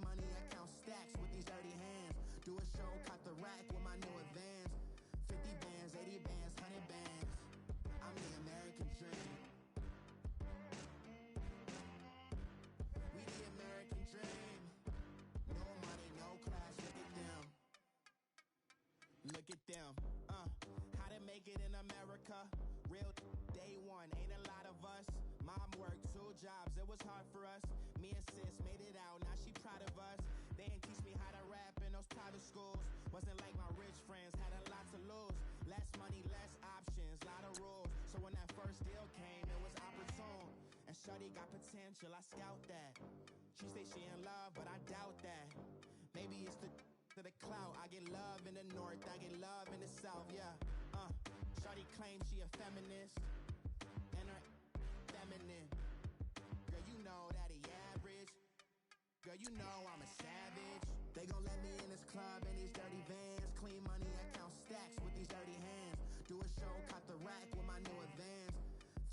money, I count stacks with these dirty hands. Do a show, caught the rack with my new advance. 50 bands, 80 bands, 100 bands. I'm the American dream. We the American dream. No money, no class, look at them. Look at them, how to make it in America. Real day one, ain't a lot of us. Mom worked 2 jobs, it was hard for us. Me and sis made it out, now she proud of us. They didn't teach me how to rap in those private schools. Wasn't like my rich friends, had a lot to lose. Less money, less options, lot of rules. So when that first deal came, it was opportune. And shawty got potential, I scout that. She say she in love, but I doubt that. Maybe it's to the clout. I get love in the north, I get love in the south, yeah. Shawty claims she a feminist, and her feminine. Girl, you know that he average. Girl, you know I'm a savage. They gon' let me in this club in these dirty vans. Clean money, I count stacks with these dirty hands. Do a show, caught the rack with my new advance.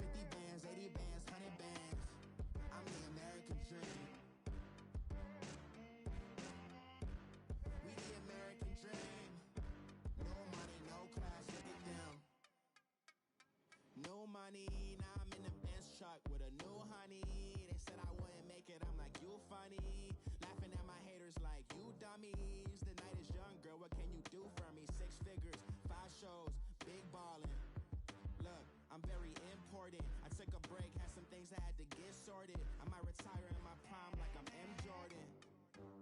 50 bands, 80 bands, 100 bands. I'm the American dream. We the American dream. No money, no class, look at them. No money, now I'm in the Benz truck with a new honey. They said I wouldn't make it, I'm like, you funny. Laughing at my haters like, you dummies. The night is young, girl, what can you do for me? 6 figures, 5 shows, big ballin'. Look, I'm very important. I took a break, had some things I had to get sorted. I might retire in my prime like I'm M. Jordan.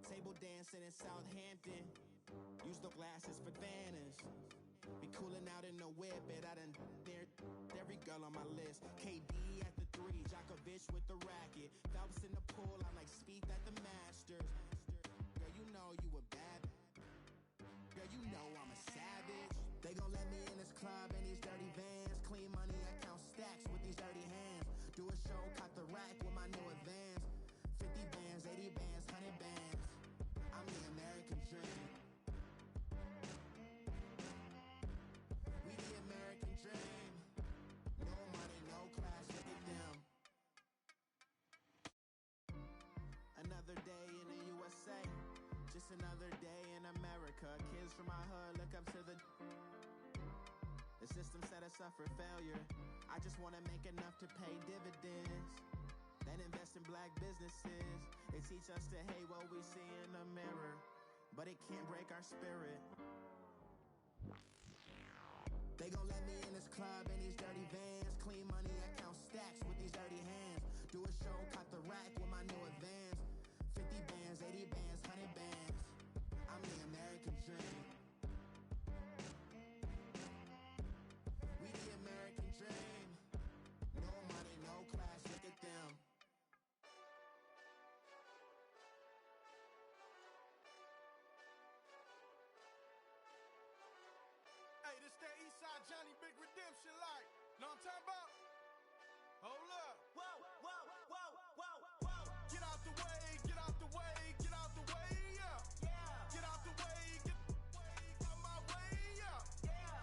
Table dancing in Southampton. Use the glasses for Vannas. Be coolin' out in the whip, but I done dared every girl on my list. KD at the 3, Djokovic with the racket. Phelps in the pool, I'm like Speed at the Masters. Girl, you know you a bad. Girl, you know I'm a savage. They gon' let me in this club in these dirty vans. Clean money, I count stacks with these dirty hands. Do a show, caught the rack with my new advance. 50 bands, 80 bands, 100 bands. I'm the American dream. We the American dream. No money, no class, look at them. Another day in the USA. Just another day in America. Kids from my hood look up to the system set us up for failure. I just wanna make enough to pay dividends. Then invest in black businesses. They teach us to hate what we see in the mirror, but it can't break our spirit. They gon' let me in this club in these dirty vans. Clean money, I count stacks with these dirty hands. Do a show, caught the rack with my new advance. 50 bands, 80 bands, 100 bands. I'm the American dream. We the American dream. No money, no class, look at them. Hey, this that Eastside Johnny Big Redemption like. Know what I'm talking about? Hold up. Whoa, whoa, whoa, whoa, whoa. Get out the way, get out the way, get out the way, yeah. Yeah. Get out the way, get out my way, yeah. Yeah.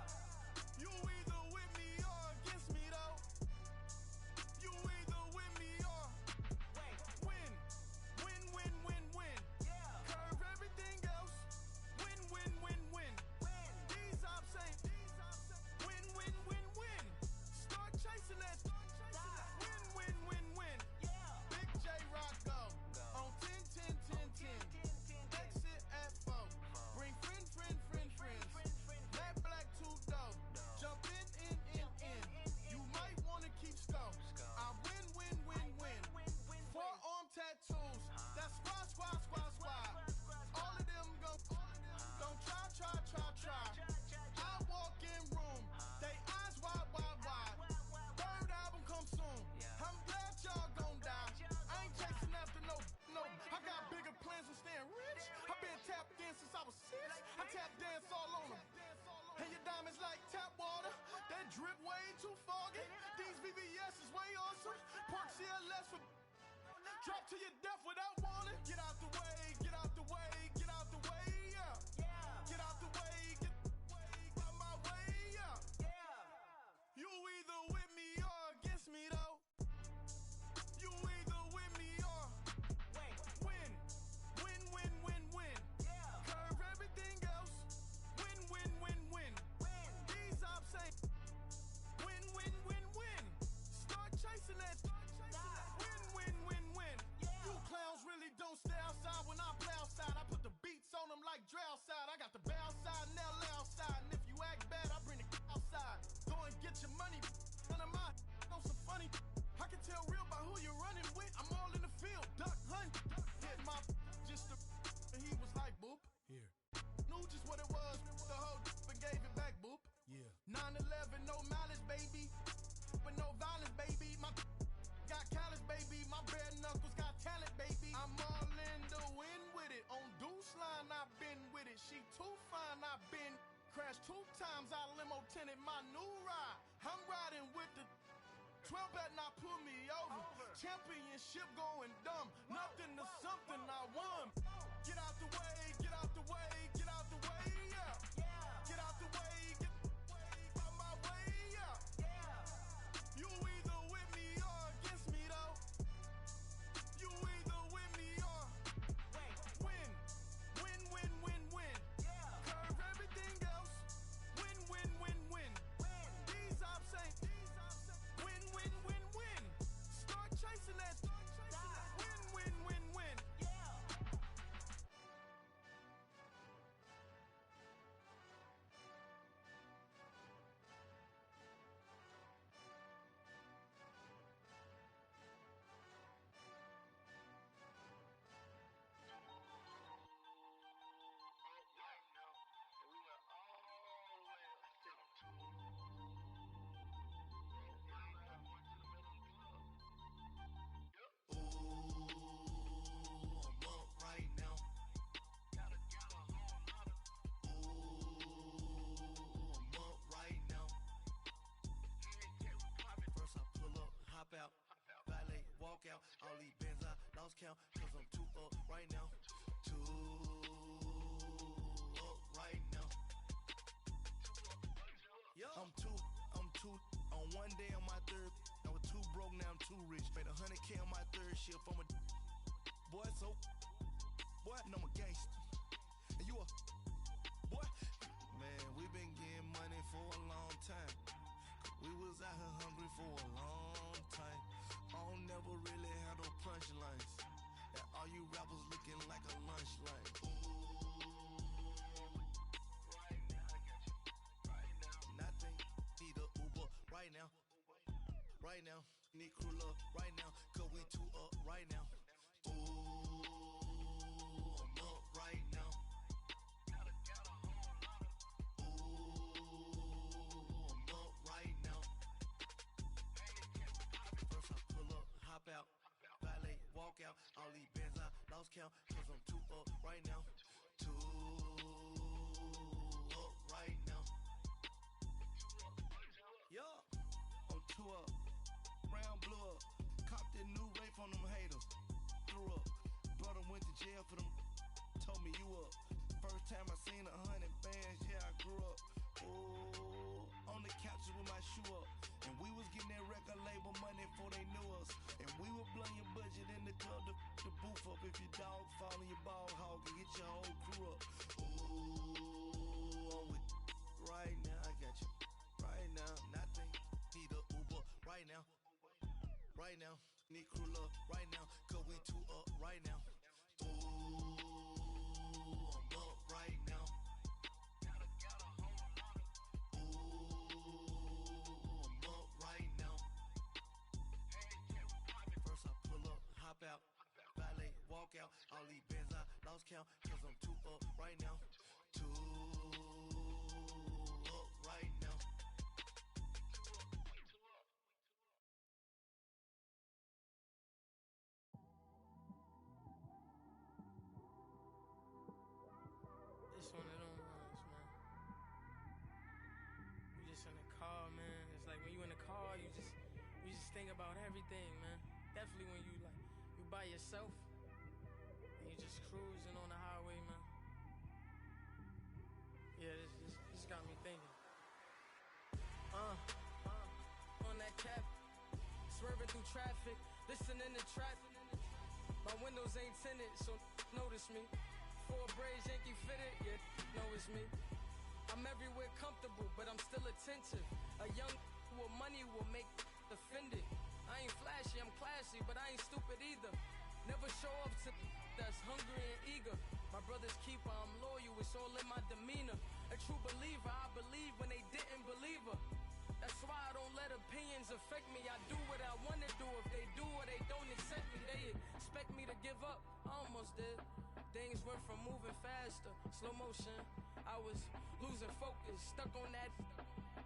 You either with me or against me, though. You either with me or win. Win, win, win, win. Yeah. Curve everything else. Win, win, win, win. These ops ain't. Win, win, win, win. Start chasing that. Win, win, win, win. Yeah. Big J Rock go on 10, 10, 10, 10. Exit at 4. Bring friends. Matt Black 2 dough. Jump in. You might wanna keep score. I win. Forearm tattoos. That's squad. All of them go. Don't try. I walk in room. They eyes wide. Third album come soon. I'm glad y'all gon' die. I ain't chasing after no. I got bigger plans than staying rich. I've been tapped in since I was 6. I tap dance all on them. And your diamonds like tap water. That drip way too foggy. These VVS is way awesome. Park CLS for drop to your death without warning. Get out the way, get out the way, get out the way, yeah. Yeah. Get out the way, get out my way, yeah. Yeah. You either with me or against me, though. You either with me or win. Win, Crashed 2 times out of limo tinted my new ride. I'm riding with the 12 better not pull me over. Championship going dumb. Nothing to something I won. Get out the way, get out the way, get out the way, yeah. Get out the way, get out my way, yeah. You either with me or against me though. You either with me or win. Win, win, win, win. Curve everything else. Win, win, win, win. These ops ain't win, win, win, win. Start chasing that. Win, win, win, win. All these bands I lost count, cause I'm too up right now. Too up right now. I'm too on one day on my third. I was too broke, now I'm too rich. Made 100K on my third shift. I'm a boy, so boy, and I'm a gangster. And you a boy. Man, we been getting money for a long time. We was out here hungry for a long time. I don't never really have no punchlines. And all you rappers looking like a lunch line. Right now, I got you. Right now. Nothing, need a Uber right now. Right now, need crew up right now. Cause we too up right now. Ooh, I'm up right now. Got a whole lot of. Ooh, I'm up right now. First I pull up, hop out, valet, walk out. All these bands I lost count, cause I'm too up right now. Too up right now. Yeah, I'm too up. Round blew up. Copped that new rape on them haters. Threw up. Brother went to jail for them. Told me you up. First time I seen 100 bands, yeah, I grew up. Ooh, on the couches with my shoe up. And we was getting that record label money before they knew us. And we were blowing your budget in the club to boof up. If your dog fall in your ball hog and get your whole crew up. Ooh, I'm with right now, I got you. Right now, nothing. Need a Uber right now. Right now, need crew up right now. Cause we too up right now. Ooh, I'm up right now. Got a whole lot of. Ooh, I'm up right now. First I pull up, hop out, valet, walk out. All these bands I lost count, cause I'm too up right now. Too up right now. It's one of them ones, man. You just in the car, man. It's like when you in the car, you just think about everything, man. Definitely when you by yourself and you just cruising on the highway, man. Yeah, this got me thinking. On that cap, swerving through traffic, listening to traffic. My windows ain't tinted, so notice me. 4 braids, Yankee fitted, yeah, know it's me. I'm everywhere comfortable, but I'm still attentive. A young with money will make offended. I ain't flashy, I'm classy, but I ain't stupid either. Never show up to that's hungry and eager. My brother's keeper, I'm loyal, it's all in my demeanor. A true believer, I believe when they didn't believe her. That's why I don't let opinions affect me. I do what I want to do. If they do or they don't accept me, they expect me to give up. I almost did. Things went from moving faster, slow motion. I was losing focus, stuck on that.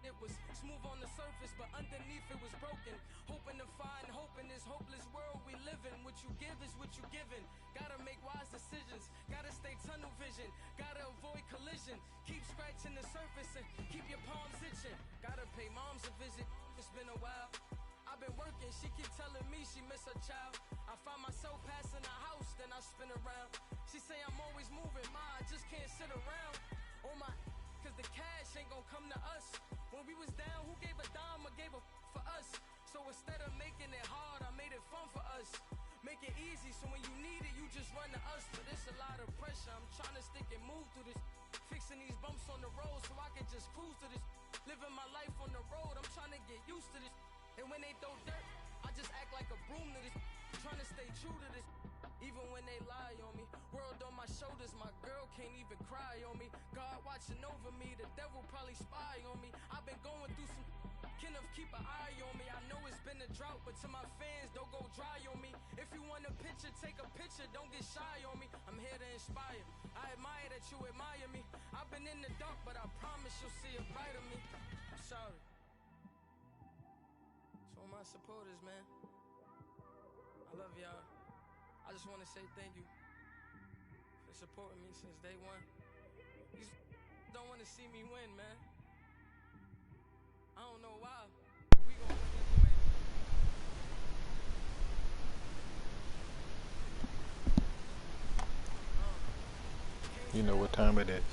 It was smooth on the surface, but underneath it was broken. Hoping to find hope in this hopeless world we live in. What you give is what you given. Gotta make wise decisions, gotta stay tunnel vision, gotta avoid collision. Keep scratching scratching the surface and keep your palms itching. Gotta pay moms a visit, it's been a while. I've been working, she keep telling me she miss her child. I find myself passing the house, then I spin around. She say I'm always moving, ma, I just can't sit around. Oh my, cause the cash ain't gon' come to us. When we was down, who gave a dime or gave a for us? So instead of making it hard, I made it fun for us. Make it easy, so when you need it, you just run to us. But it's a lot of pressure, I'm trying to stick and move through this. Fixing these bumps on the road so I can just cruise to this. Living my life on the road, I'm trying to get used to this. And when they throw dirt, I just act like a broom to this. Trying to stay true to this, even when they lie on me. World on my shoulders, my girl can't even cry on me. God watching over me, the devil probably spy on me. I've been going through some, Kenneth keep an eye on me. I know it's been a drought, but to my fans, don't go dry on me. If you want a picture, take a picture, don't get shy on me. I'm here to inspire, I admire that you admire me. I've been in the dark, but I promise you'll see a brighter me. I'm sorry. So my supporters, man, I love y'all. I just want to say thank you for supporting me since day one. You don't want to see me win, man. I don't know why, but we gon' win anyway. You know what time it is.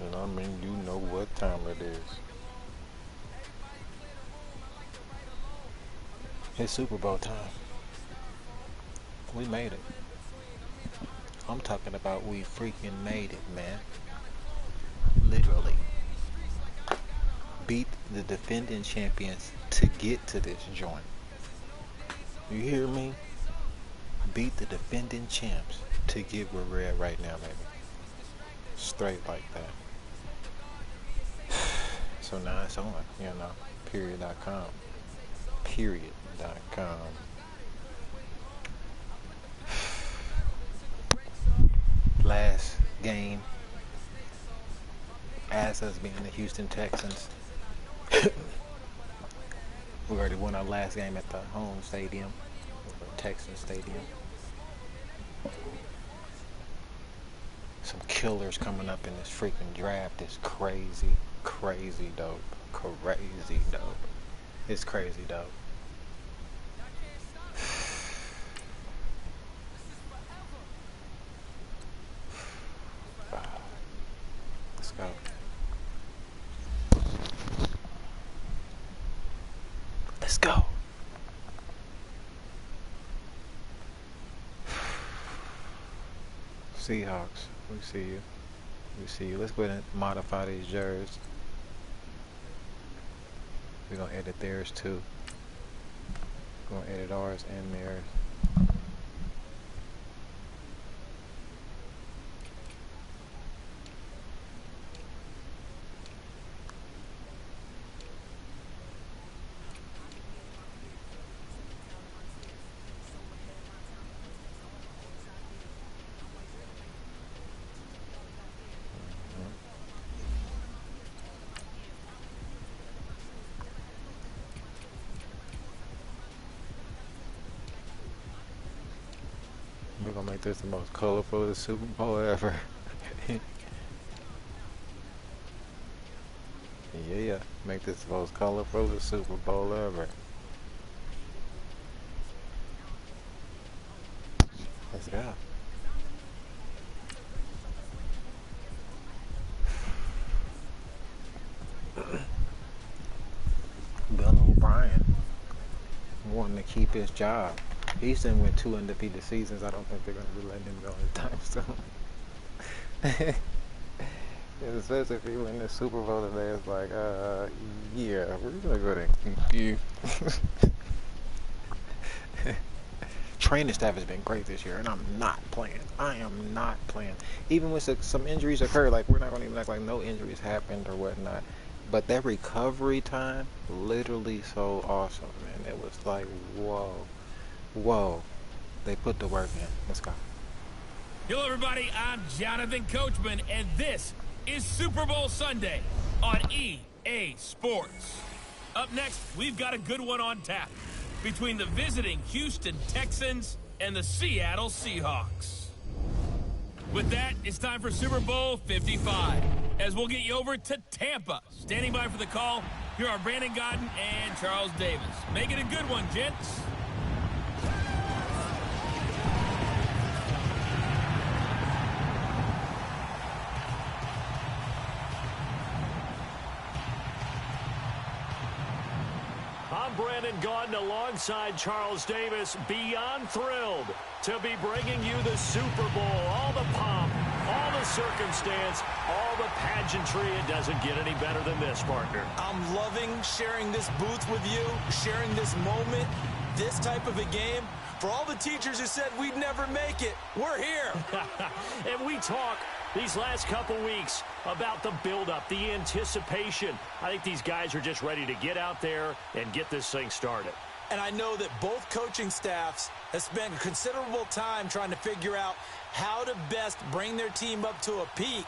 And I mean, you know what time it is. It's Super Bowl time. We made it. I'm talking about we freaking made it, man. Literally. Beat the defending champions to get to this joint. You hear me? Beat the defending champs to get where we're at right now, baby. Straight like that. So now it's on, you know, period.com. Period.com. Last game as us being the Houston Texans. We already won our last game at the home stadium, Texas Stadium. Some killers coming up in this freaking draft. It's crazy, crazy dope. Crazy dope. It's crazy dope. Let's go. Let's go. Seahawks, we see you. We see you. Let's go ahead and modify these jerseys. We're going to edit theirs too. We're going to edit ours and theirs. We're gonna make this the most colorful Super Bowl ever. Yeah, make this the most colorful Super Bowl ever. Let's go. Bill O'Brien wanting to keep his job. Houston went 2 undefeated seasons. I don't think they're going to be letting him go anytime soon. Especially if you win the Super Bowl today, it's like, yeah, we're going to go there and keep you. Training staff has been great this year, and I'm not playing. I am not playing. Even when some injuries occur, like, we're not going to even act like no injuries happened or whatnot. But that recovery time, literally so awesome, man. It was like, whoa. Whoa, they put the work in. Let's go. Hello, everybody. I'm Jonathan Coachman, and this is Super Bowl Sunday on EA Sports. Up next, we've got a good one on tap between the visiting Houston Texans and the Seattle Seahawks. With that, it's time for Super Bowl 55. as we'll get you over to Tampa. Standing by for the call, here are Brandon Godden and Charles Davis. Make it a good one, gents. I'm Brandon Godden alongside Charles Davis. Beyond thrilled to be bringing you the Super Bowl. All the pomp, all the circumstance, all the pageantry. It doesn't get any better than this, partner. I'm loving sharing this booth with you, sharing this moment, this type of a game. For all the teachers who said we'd never make it, we're here. And we talk these last couple weeks about the buildup, the anticipation. I think these guys are just ready to get out there and get this thing started. And I know that both coaching staffs have spent considerable time trying to figure out how to best bring their team up to a peak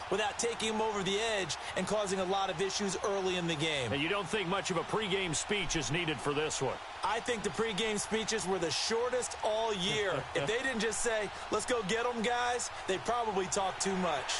without taking them over the edge and causing a lot of issues early in the game. And you don't think much of a pregame speech is needed for this one? I think the pregame speeches were the shortest all year. If they didn't just say, let's go get them, guys, they probably talk too much.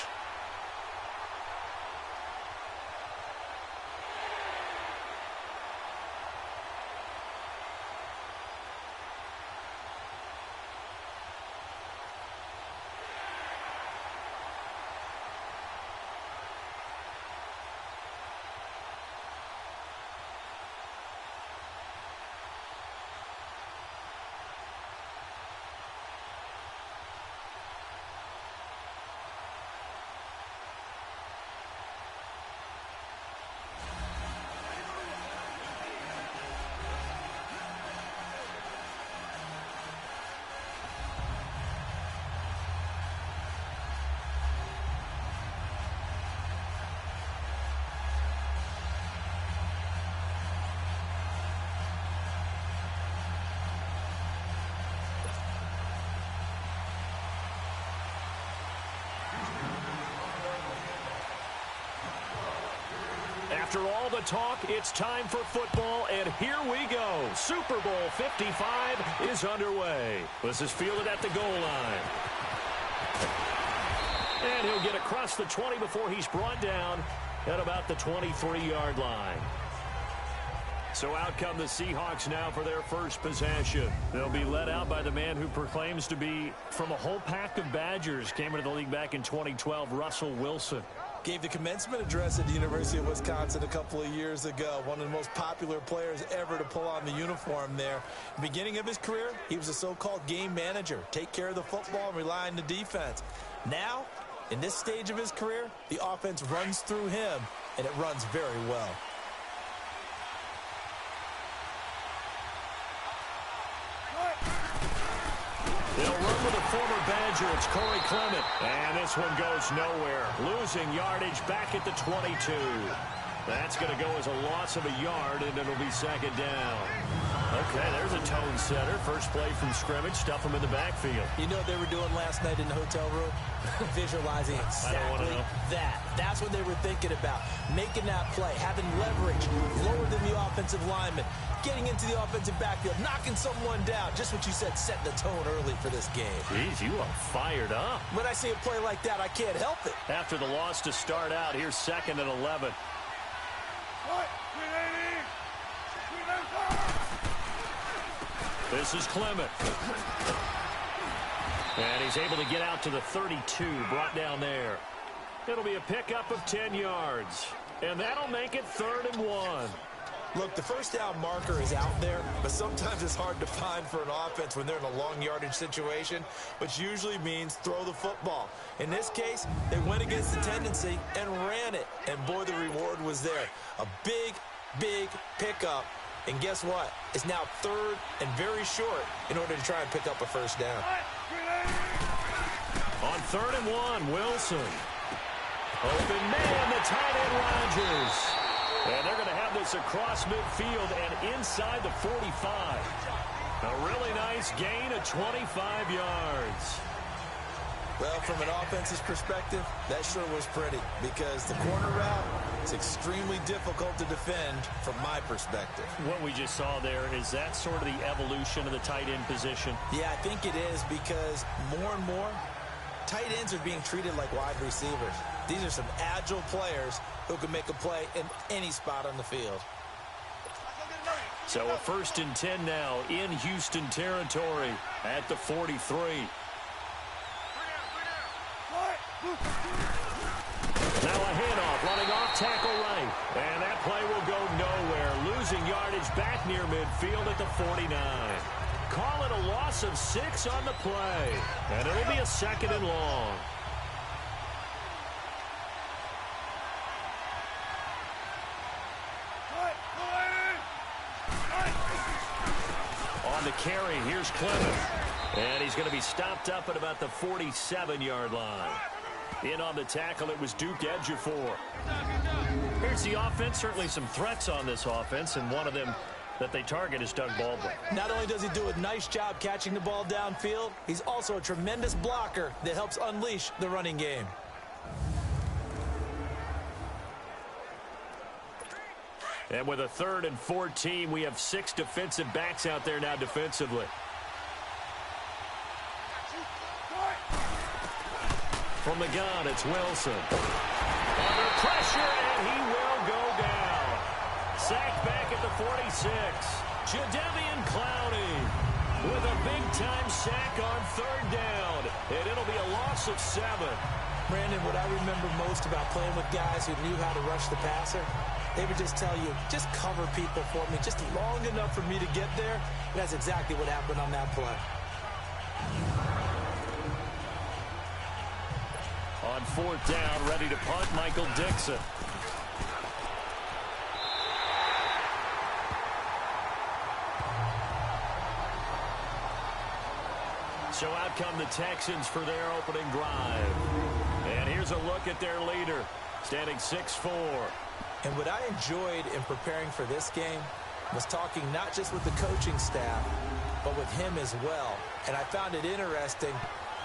After all the talk, it's time for football, and here we go. Super Bowl 55 is underway. This is fielded at the goal line. And he'll get across the 20 before he's brought down at about the 23-yard line. So out come the Seahawks now for their first possession. They'll be led out by the man who proclaims to be from a whole pack of Badgers. Came into the league back in 2012, Russell Wilson. Gave the commencement address at the University of Wisconsin a couple of years ago. One of the most popular players ever to pull on the uniform there. Beginning of his career, he was a so-called game manager. Take care of the football and rely on the defense. Now, in this stage of his career, the offense runs through him, and it runs very well. They'll run with a former Badger. It's Corey Clement. And this one goes nowhere. Losing yardage back at the 22. That's going to go as a loss of a yard, and it'll be second down. Okay, there's a tone setter. First play from scrimmage. Stuff him in the backfield. You know what they were doing last night in the hotel room? Visualizing exactly that. That's what they were thinking about. Making that play, having leverage, lower than the offensive lineman, getting into the offensive backfield, knocking someone down. Just what you said, set the tone early for this game. Jeez, you are fired up. When I see a play like that, I can't help it. After the loss to start out, here's second and 11. This is Clement. And he's able to get out to the 32, brought down there. It'll be a pickup of 10 yards. And that'll make it 3rd and 1. Look, the first down marker is out there, but sometimes it's hard to find for an offense when they're in a long yardage situation, which usually means throw the football. In this case, they went against the tendency and ran it, and boy, the reward was there. A big, big pickup, and guess what? It's now 3rd and very short in order to try and pick up a first down. On 3rd and 1, Wilson. Open man, the tight end Rodgers. And they're going to have this across midfield and inside the 45. A really nice gain of 25 yards. Well, from an offensive perspective, that sure was pretty because the corner route is extremely difficult to defend from my perspective. What we just saw there, is that sort of the evolution of the tight end position? Yeah, I think it is because more and more, tight ends are being treated like wide receivers. These are some agile players who can make a play in any spot on the field. So a 1st and 10 now in Houston territory at the 43. Now a handoff, running off tackle right. And that play will go nowhere. Losing yardage back near midfield at the 49. Call it a loss of 6 on the play. And it'll be a 2nd and long. On the carry, here's Clemens. And he's going to be stopped up at about the 47-yard line. In on the tackle, it was Duke Ejiofor. Here's the offense. Certainly some threats on this offense, and one of them that they target is Doug Baldwin. Not only does he do a nice job catching the ball downfield, he's also a tremendous blocker that helps unleash the running game. And with a 3rd and 14, we have 6 defensive backs out there now defensively. From the gun, it's Wilson. Under pressure, and he will go down. Sacked back at the 46. Jadeveon Clowney with a big-time sack on 3rd down. And it'll be a loss of 7. Brandon, what I remember most about playing with guys who knew how to rush the passer, they would just tell you, just cover people for me, just long enough for me to get there. And that's exactly what happened on that play. On 4th down, ready to punt, Michael Dixon. So out come the Texans for their opening drive. And here's a look at their leader, standing 6'4". And what I enjoyed in preparing for this game was talking not just with the coaching staff, but with him as well. And I found it interesting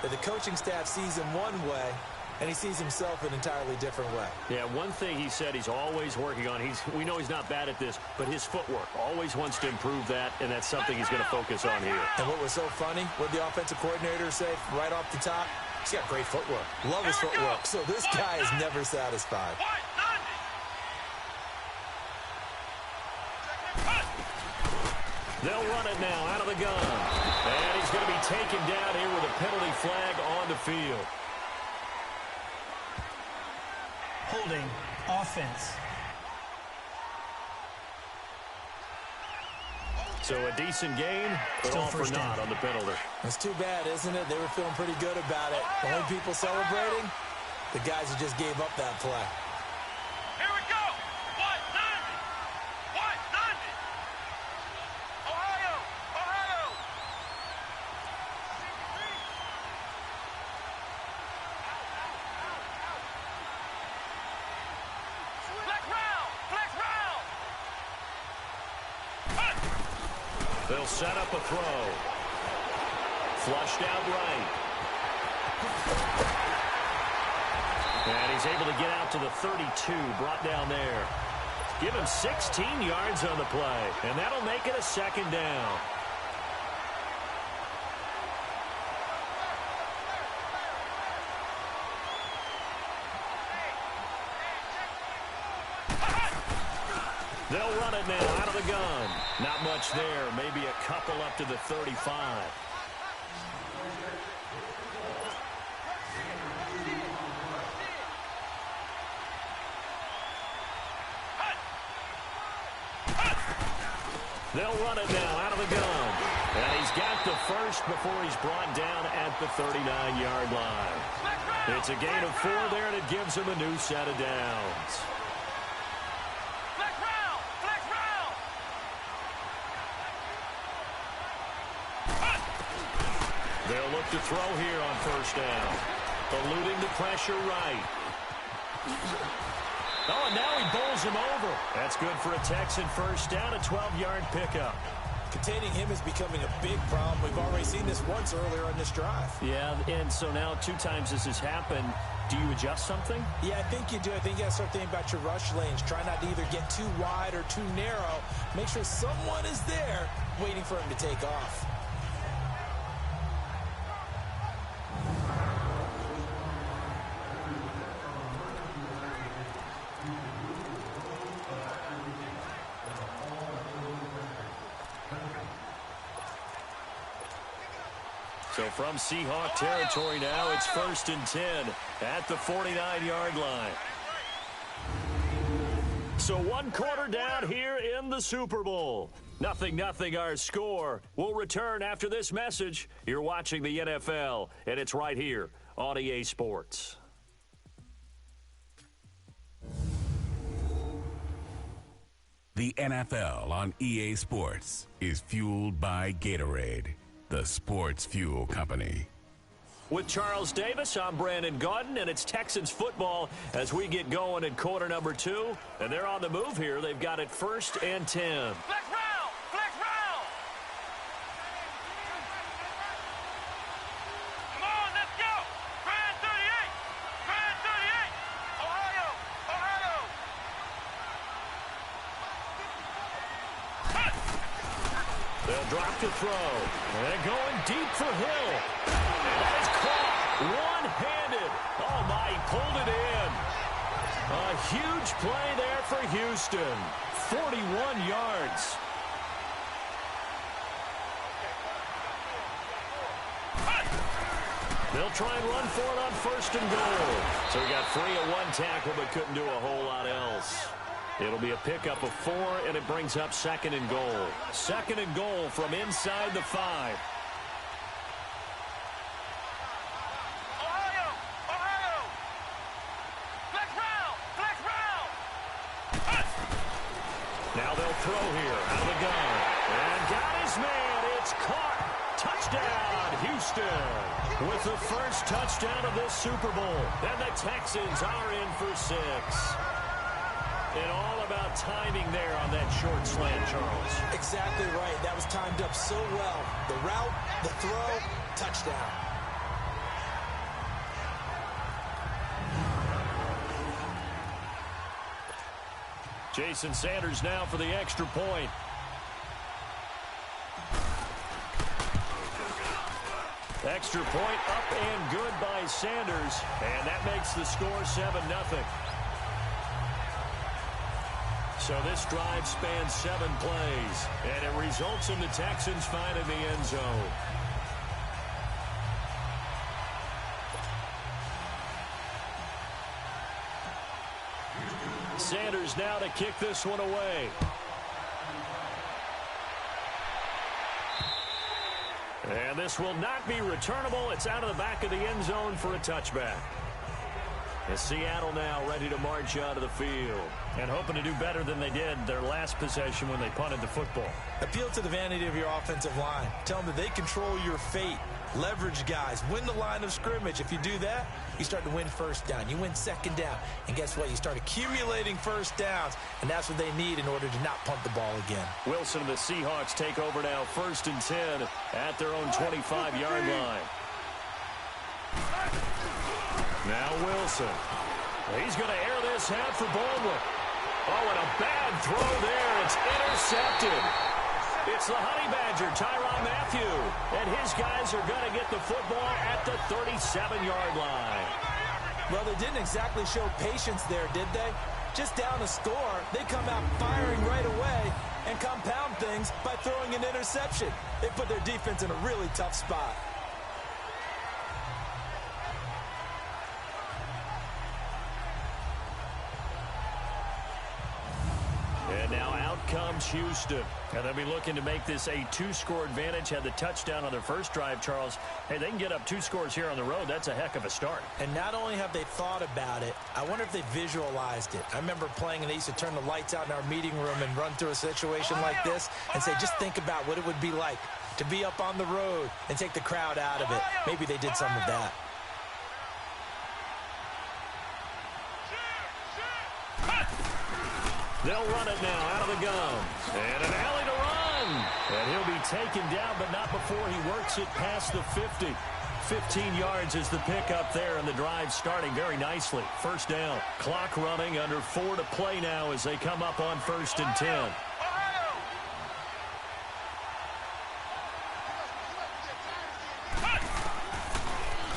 that the coaching staff sees him one way, and he sees himself an entirely different way. Yeah, one thing he said he's always working on, we know he's not bad at this, but his footwork, always wants to improve that, and that's something he's going to focus on here. And what was so funny, what the offensive coordinator say right off the top, he's got great footwork. Love his footwork. So this guy is never satisfied. They'll run it now out of the gun. And he's going to be taken down here with a penalty flag on the field. Holding offense. So a decent gain, but Still all for naught on the penalty. It's too bad, isn't it? They were feeling pretty good about it. The only people celebrating, the guys who just gave up that play. Here we go. 190. 190. Ohio. Ohio. Flex round. Flex round. They'll set up a throw. Flushed out right. And he's able to get out to the 32, brought down there. Give him 16 yards on the play, and that'll make it a 2nd down. They'll run it now out of the gun. Not much there, maybe a couple up to the 35. They'll run it now out of the gun. And he's got the first before he's brought down at the 39-yard line. It's a gain of 4 there, and it gives him a new set of downs. They'll look to throw here on 1st down. Eluding the pressure right. Oh, and now he bowls him over. That's good for a Texan 1st down, a 12-yard pickup. Containing him is becoming a big problem. We've already seen this once earlier on this drive. Yeah, and so now 2 times this has happened. Do you adjust something? Yeah, I think you do. I think you got to start thinking about your rush lanes. Try not to either get too wide or too narrow. Make sure someone is there waiting for him to take off. So from Seahawk territory now, it's 1st and 10 at the 49-yard line. So 1 quarter down here in the Super Bowl. 0-0 our score. We'll return after this message. You're watching the NFL, and it's right here on EA Sports. The NFL on EA Sports is fueled by Gatorade, the sports fuel company. With Charles Davis, I'm Brandon Gaudin, and it's Texans football as we get going in quarter number 2. And they're on the move here. They've got it 1st and 10. Flex round! Flex round! Come on, let's go! Grand 38! Grand 38! Ohio! Ohio! They'll drop to throw. And going deep for Hill. And that is caught one-handed. Oh, my, he pulled it in. A huge play there for Houston. 41 yards. They'll try and run for it on 1st and goal. So he got free of 1 tackle but couldn't do a whole lot else. It'll be a pickup of 4, and it brings up 2nd and goal. 2nd and goal from inside the 5. Ohio! Ohio! Flex round! Flex round! Now they'll throw here out of the gun. And got his man. It's caught. Touchdown, Houston. With the first touchdown of this Super Bowl. And the Texans are in for 6. And all about timing there on that short slant, Charles. Exactly right. That was timed up so well. The route, the throw, touchdown. Jason Sanders now for the extra point. Extra point up and good by Sanders. And that makes the score 7-0. So this drive spans 7 plays, and it results in the Texans finding the end zone. Sanders now to kick this one away. And this will not be returnable. It's out of the back of the end zone for a touchback. And Seattle now ready to march out of the field and hoping to do better than they did their last possession when they punted the football. Appeal to the vanity of your offensive line. Tell them that they control your fate. Leverage guys. Win the line of scrimmage. If you do that, you start to win 1st down. You win 2nd down. And guess what? You start accumulating 1st downs. And that's what they need in order to not punt the ball again. Wilson and the Seahawks take over now 1st and 10 at their own 25-yard line. Now Wilson. He's going to air this out for Baldwin. Oh, and a bad throw there. It's intercepted. It's the Honey Badger, Tyrann Mathieu. And his guys are going to get the football at the 37-yard line. Well, they didn't exactly show patience there, did they? Just down a score, they come out firing right away and compound things by throwing an interception. They put their defense in a really tough spot. And now out comes Houston. And they'll be looking to make this a 2-score advantage. Had the touchdown on their first drive, Charles. Hey, they can get up 2 scores here on the road. That's a heck of a start. And not only have they thought about it, I wonder if they visualized it. I remember playing and they used to turn the lights out in our meeting room and run through a situation like this and say, just think about what it would be like to be up on the road and take the crowd out of it. Maybe they did some of that. They'll run it now out of the gun. And an alley to run. And he'll be taken down, but not before he works it past the 50. 15 yards is the pickup there, and the drive starting very nicely. 1st down. Clock running, under 4 to play now as they come up on 1st and 10.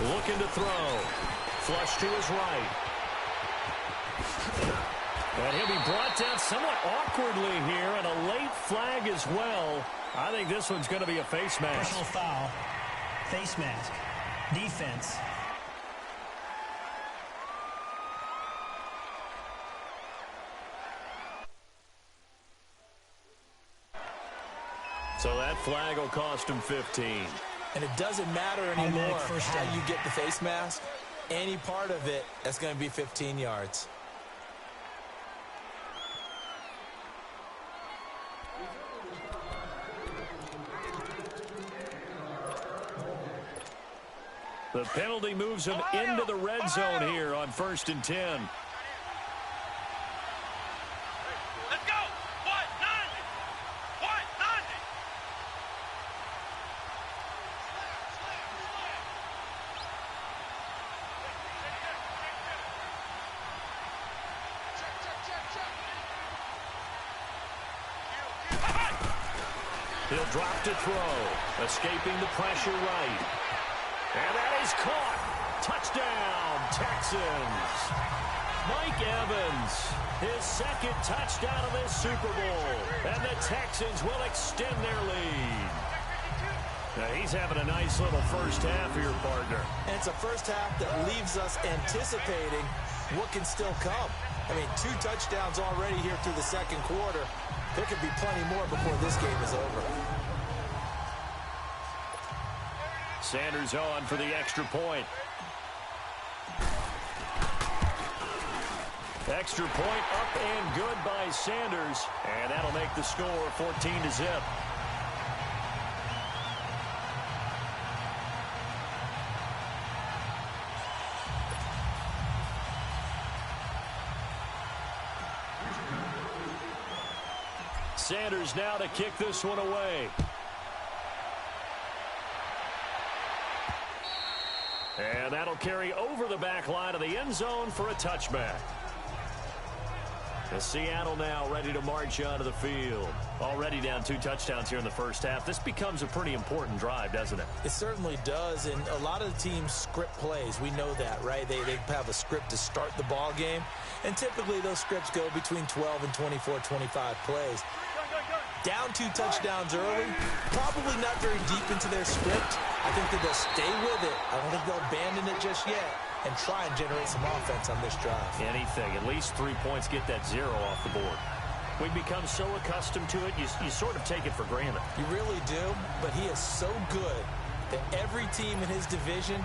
Looking to throw. Flush to his right. And he'll be brought down somewhat awkwardly here, and a late flag as well. I think this one's going to be a face mask. Personal foul. Face mask. Defense. So that flag will cost him 15. And it doesn't matter anymore how you get the face mask. Any part of it, that's going to be 15 yards. The penalty moves him into the red zone here on 1st and 10. Let's go! What? 90! What? 90! He'll drop to throw, escaping the pressure right. And that is caught. Touchdown, Texans. Mike Evans, his second touchdown of this Super Bowl. And the Texans will extend their lead. Now he's having a nice little first half here, partner. And it's a first half that leaves us anticipating what can still come. I mean, 2 touchdowns already here through the second quarter. There could be plenty more before this game is over. Sanders on for the extra point. Extra point up and good by Sanders. And that'll make the score 14-0. Sanders now to kick this one away. And that'll carry over the back line of the end zone for a touchback. And Seattle now ready to march onto the field. Already down 2 touchdowns here in the first half. This becomes a pretty important drive, doesn't it? It certainly does, and a lot of the teams script plays. We know that, right? They have a script to start the ball game, and typically those scripts go between 12 and 24, 25 plays. Down 2 touchdowns early, probably not very deep into their script. I think that they'll stay with it. I don't think they'll abandon it just yet and try and generate some offense on this drive. Anything. At least 3 points, get that 0 off the board. We've become so accustomed to it, you sort of take it for granted. You really do, but he is so good that every team in his division,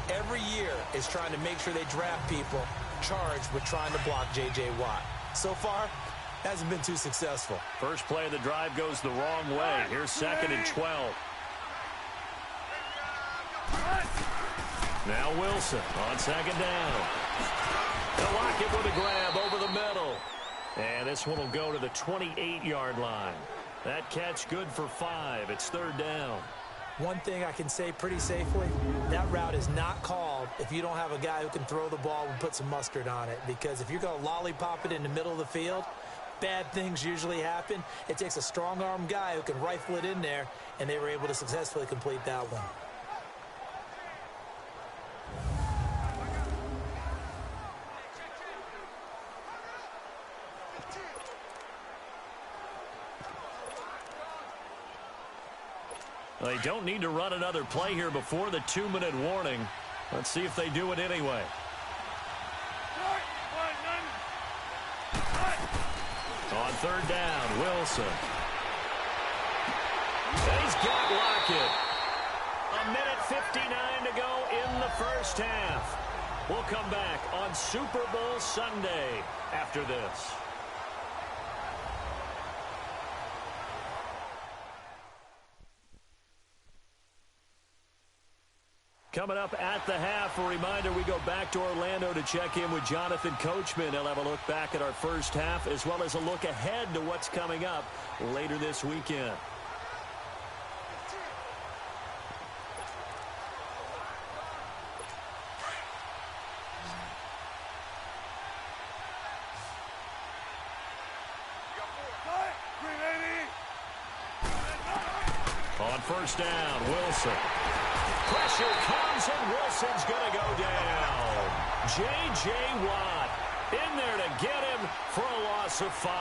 every year, is trying to make sure they draft people charged with trying to block J.J. Watt. So far, hasn't been too successful. First play of the drive goes the wrong way. Here's 2nd and 12. Now Wilson on 2nd down. They'll lock it with a grab over the middle. And this one will go to the 28-yard line. That catch good for 5. It's 3rd down. One thing I can say pretty safely, that route is not called if you don't have a guy who can throw the ball and put some mustard on it. Because if you're going to lollipop it in the middle of the field, bad things usually happen. It takes a strong-arm guy who can rifle it in there, and they were able to successfully complete that one. They don't need to run another play here before the 2-minute warning. Let's see if they do it anyway. On 3rd down, Wilson. And he's got Lockett. 1:59 to go in the first half. We'll come back on Super Bowl Sunday after this. Coming up at the half, a reminder, we go back to Orlando to check in with Jonathan Coachman. He'll have a look back at our first half as well as a look ahead to what's coming up later this weekend. On 1st down, Wilson. Pressure comes, and Wilson's going to go down. J.J. Watt in there to get him for a loss of 5.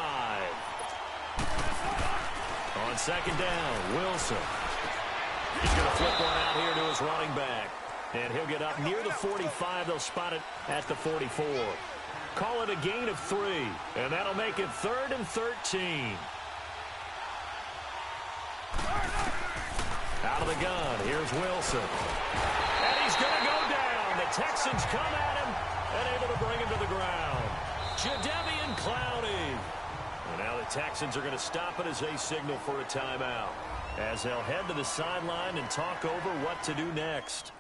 On 2nd down, Wilson. He's going to flip one out here to his running back. And he'll get up near the 45. They'll spot it at the 44. Call it a gain of 3. And that'll make it 3rd and 13. Out of the gun, here's Wilson. And he's going to go down. The Texans come at him and able to bring him to the ground. Jadeveon Clowney. And now the Texans are going to stop it as they signal for a timeout, as they'll head to the sideline and talk over what to do next.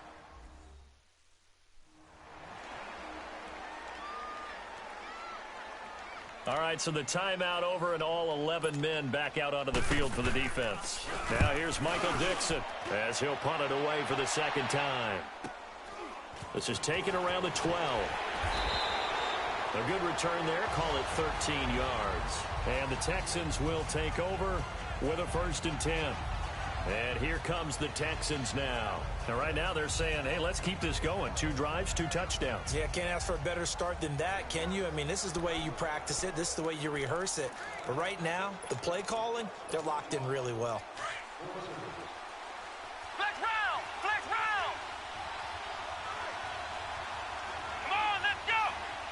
All right, so the timeout over and all 11 men back out onto the field for the defense. Now here's Michael Dixon as he'll punt it away for the second time. This is taken around the 12. A good return there, call it 13 yards. And the Texans will take over with a 1st and 10. And here comes the Texans now. And right now they're saying, hey, let's keep this going. 2 drives, 2 touchdowns. Yeah, can't ask for a better start than that, can you? I mean, this is the way you practice it. This is the way you rehearse it. But right now, the play calling, they're locked in really well. Flex round! Flex round! Come on, let's go!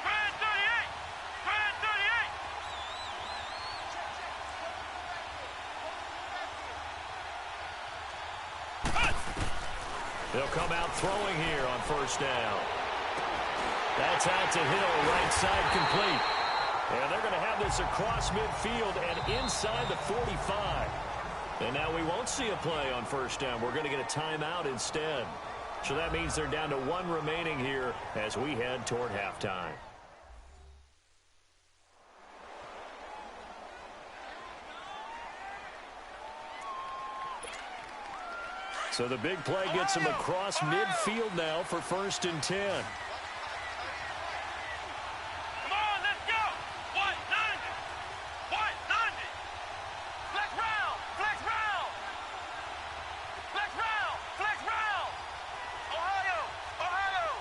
Grand 38! Grand 38! They'll come out throwing here on 1st down. That's out to Hill, right side complete. And they're going to have this across midfield and inside the 45. And now we won't see a play on 1st down. We're going to get a timeout instead. So that means they're down to 1 remaining here as we head toward halftime. So the big play gets him across midfield now for 1st and 10. Come on, let's go! White 90! White 90! Flex round! Flex round! Flex round! Flex round! Ohio! Ohio!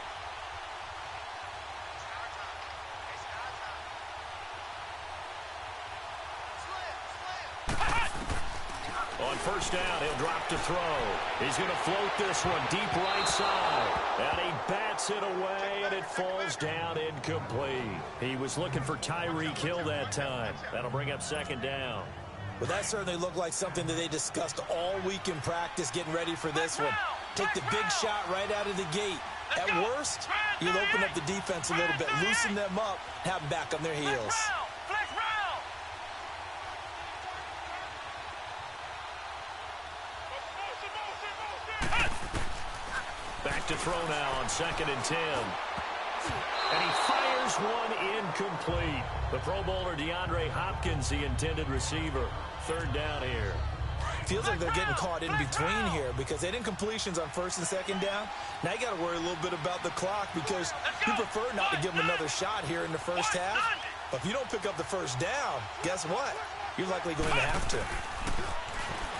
On 1st down, he'll drop to throw. He's going to float this one deep right side. And he bats it away, and it falls down incomplete. He was looking for Tyreek Hill that time. That'll bring up 2nd down. Well, that certainly looked like something that they discussed all week in practice getting ready for this one. Take the big shot right out of the gate. At worst, you'll open up the defense a little bit, loosen them up, have them back on their heels. Back to throw now on 2nd and 10. And he fires one incomplete. The Pro Bowler DeAndre Hopkins, the intended receiver. 3rd down here. Feels like they're getting caught in between here because they didn't completions on 1st and 2nd down. Now you got to worry a little bit about the clock because you prefer not to give them another shot here in the 1st half. But if you don't pick up the 1st down, guess what? You're likely going to have to.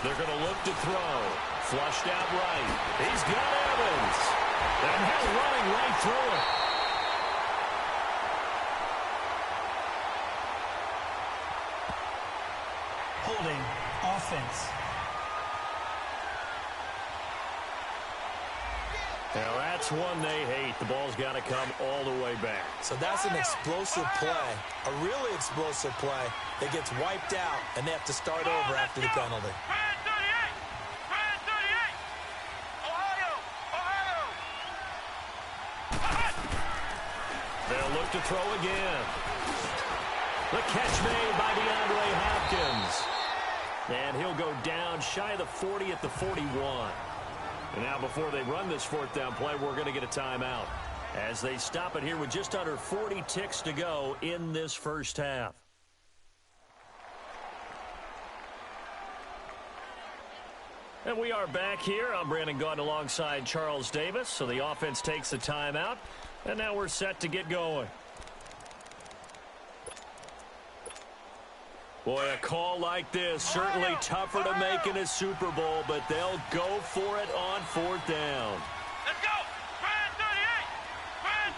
They're going to look to throw. Flushed out right. He's got Evans. And he's running right through it. Holding offense. Now that's one they hate. The ball's got to come all the way back. So that's an explosive play, a really explosive play that gets wiped out, and they have to start over after the penalty. They'll look to throw again. The catch made by DeAndre Hopkins. And he'll go down shy of the 40 at the 41. And now before they run this 4th down play, we're going to get a timeout as they stop it here with just under 40 ticks to go in this 1st half. And we are back here. I'm Brandon Gaudin alongside Charles Davis. So the offense takes a timeout. And now we're set to get going. Boy, a call like this, certainly tougher to make in a Super Bowl, but they'll go for it on 4th down. Let's go! Grand 38! Grand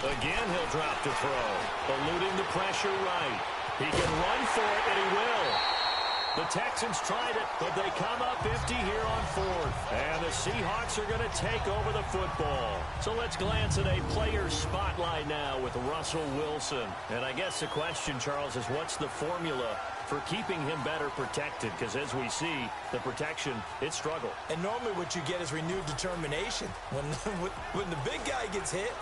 38! Again, he'll drop to throw. Eluding the pressure right. He can run for it, and he will. The Texans tried it, but they come up empty here on fourth. And the Seahawks are going to take over the football. So let's glance at a player spotlight now with Russell Wilson. And I guess the question, Charles, is what's the formula for keeping him better protected? Because as we see, the protection, it struggled. And normally what you get is renewed determination. When the big guy gets hit,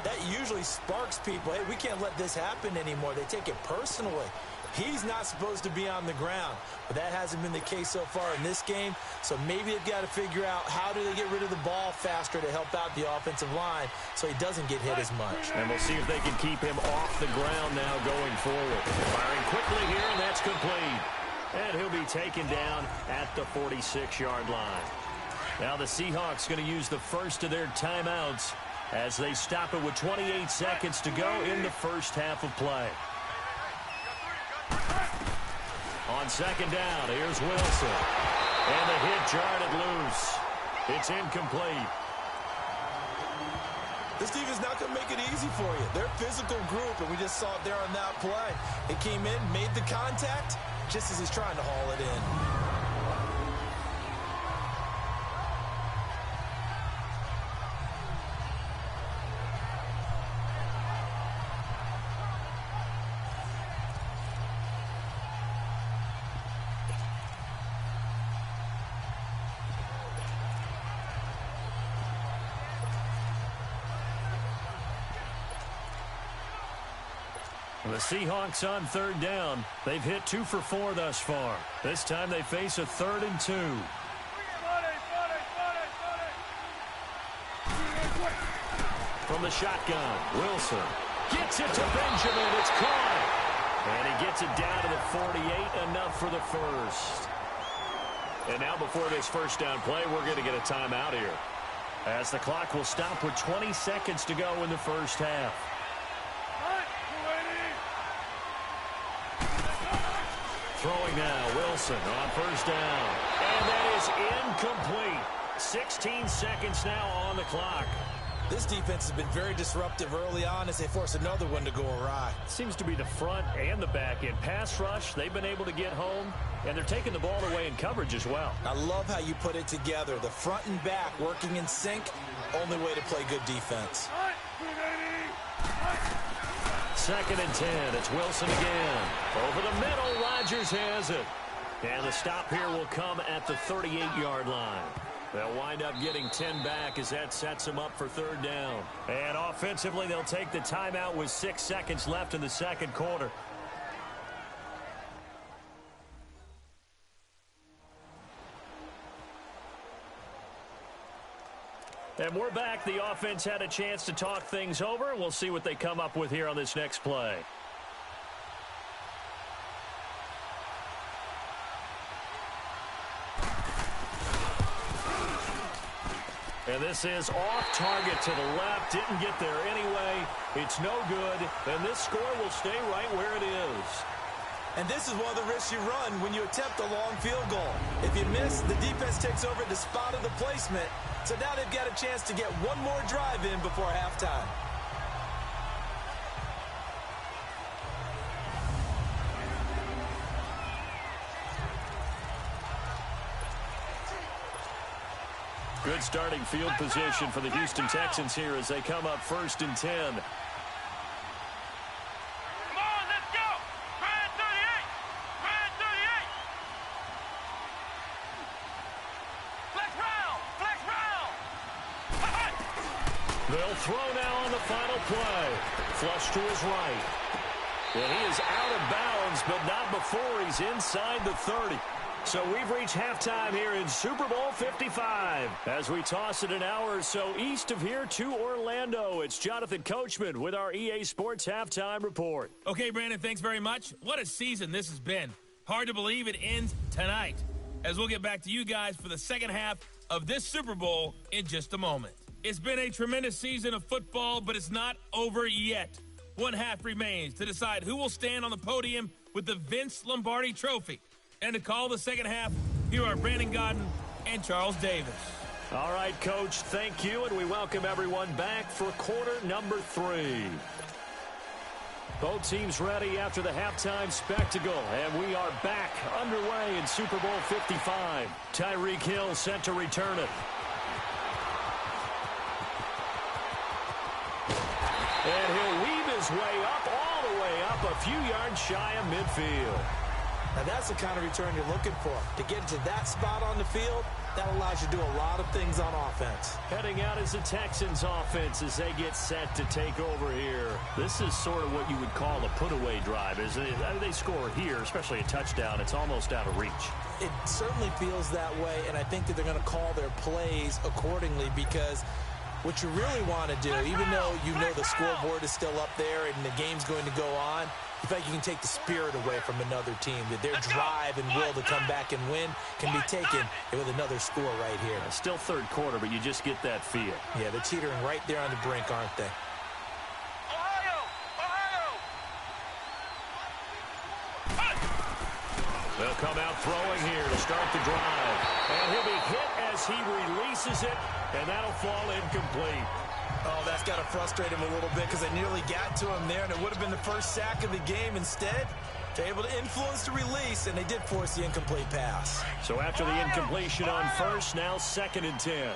that usually sparks people. Hey, we can't let this happen anymore. They take it personally. He's not supposed to be on the ground, but that hasn't been the case so far in this game. So maybe they've got to figure out how do they get rid of the ball faster to help out the offensive line so he doesn't get hit as much. And we'll see if they can keep him off the ground now going forward. Firing quickly here, and that's complete. And he'll be taken down at the 46-yard line. Now the Seahawks going to use the first of their timeouts as they stop it with 28 seconds to go in the first half of play. On second down, here's Wilson. And the hit jarred it loose. It's incomplete. This team is not going to make it easy for you. They're a physical group, and we just saw it there on that play. It came in, made the contact, just as he's trying to haul it in. The Seahawks on third down. They've hit 2 for 4 thus far. This time they face a 3rd and 2. From the shotgun, Wilson gets it to Benjamin. It's caught. And he gets it down to the 48, enough for the first. And now before this first down play, we're going to get a timeout here, as the clock will stop with 20 seconds to go in the first half. Throwing now, Wilson on first down. And that is incomplete. 16 seconds now on the clock. This defense has been very disruptive early on as they force another one to go awry. Seems to be the front and the back end. Pass rush, they've been able to get home, and they're taking the ball away in coverage as well. I love how you put it together. The front and back working in sync, only way to play good defense. 2nd and 10. It's Wilson again. Over the middle, Rodgers has it. And the stop here will come at the 38-yard line. They'll wind up getting 10 back as that sets them up for third down. And offensively, they'll take the timeout with 6 seconds left in the second quarter. And we're back. The offense had a chance to talk things over. We'll see what they come up with here on this next play. And this is off target to the left. Didn't get there anyway. It's no good. And this score will stay right where it is. And this is one of the risks you run when you attempt a long field goal. If you miss, the defense takes over the spot of the placement. So now they've got a chance to get one more drive in before halftime. Good starting field position for the Houston Texans here as they come up 1st and 10. They'll throw now on the final play. Flush to his right. And he is out of bounds, but not before he's inside the 30. So we've reached halftime here in Super Bowl 55. As we toss it an hour or so east of here to Orlando, it's Jonathan Coachman with our EA Sports Halftime Report. Okay, Brandon, thanks very much. What a season this has been. Hard to believe it ends tonight, as we'll get back to you guys for the second half of this Super Bowl in just a moment. It's been a tremendous season of football, but it's not over yet. One half remains to decide who will stand on the podium with the Vince Lombardi Trophy. And to call the second half, here are Brandon Godden and Charles Davis. All right, Coach, thank you, and we welcome everyone back for quarter number 3. Both teams ready after the halftime spectacle, and we are back underway in Super Bowl 55. Tyreek Hill set to return it. And he'll weave his way up, all the way up, a few yards shy of midfield. Now that's the kind of return you're looking for. To get to that spot on the field, that allows you to do a lot of things on offense. Heading out is the Texans offense as they get set to take over here. This is sort of what you would call a put-away drive. As they score here, especially a touchdown, it's almost out of reach. It certainly feels that way, and I think that they're going to call their plays accordingly because what you really want to do, even though you know the scoreboard is still up there and the game's going to go on, you feel like you can take the spirit away from another team, that their drive and will to come back and win can be taken with another score right here. Still third quarter, but you just get that feel. Yeah, they're teetering right there on the brink, aren't they? They'll come out throwing here to start the drive. And he'll be hit as he releases it, and that'll fall incomplete. Oh, that's got to frustrate him a little bit because they nearly got to him there, and it would have been the first sack of the game. Instead, they're able to influence the release, and they did force the incomplete pass. So after the incompletion on first, now 2nd and 10.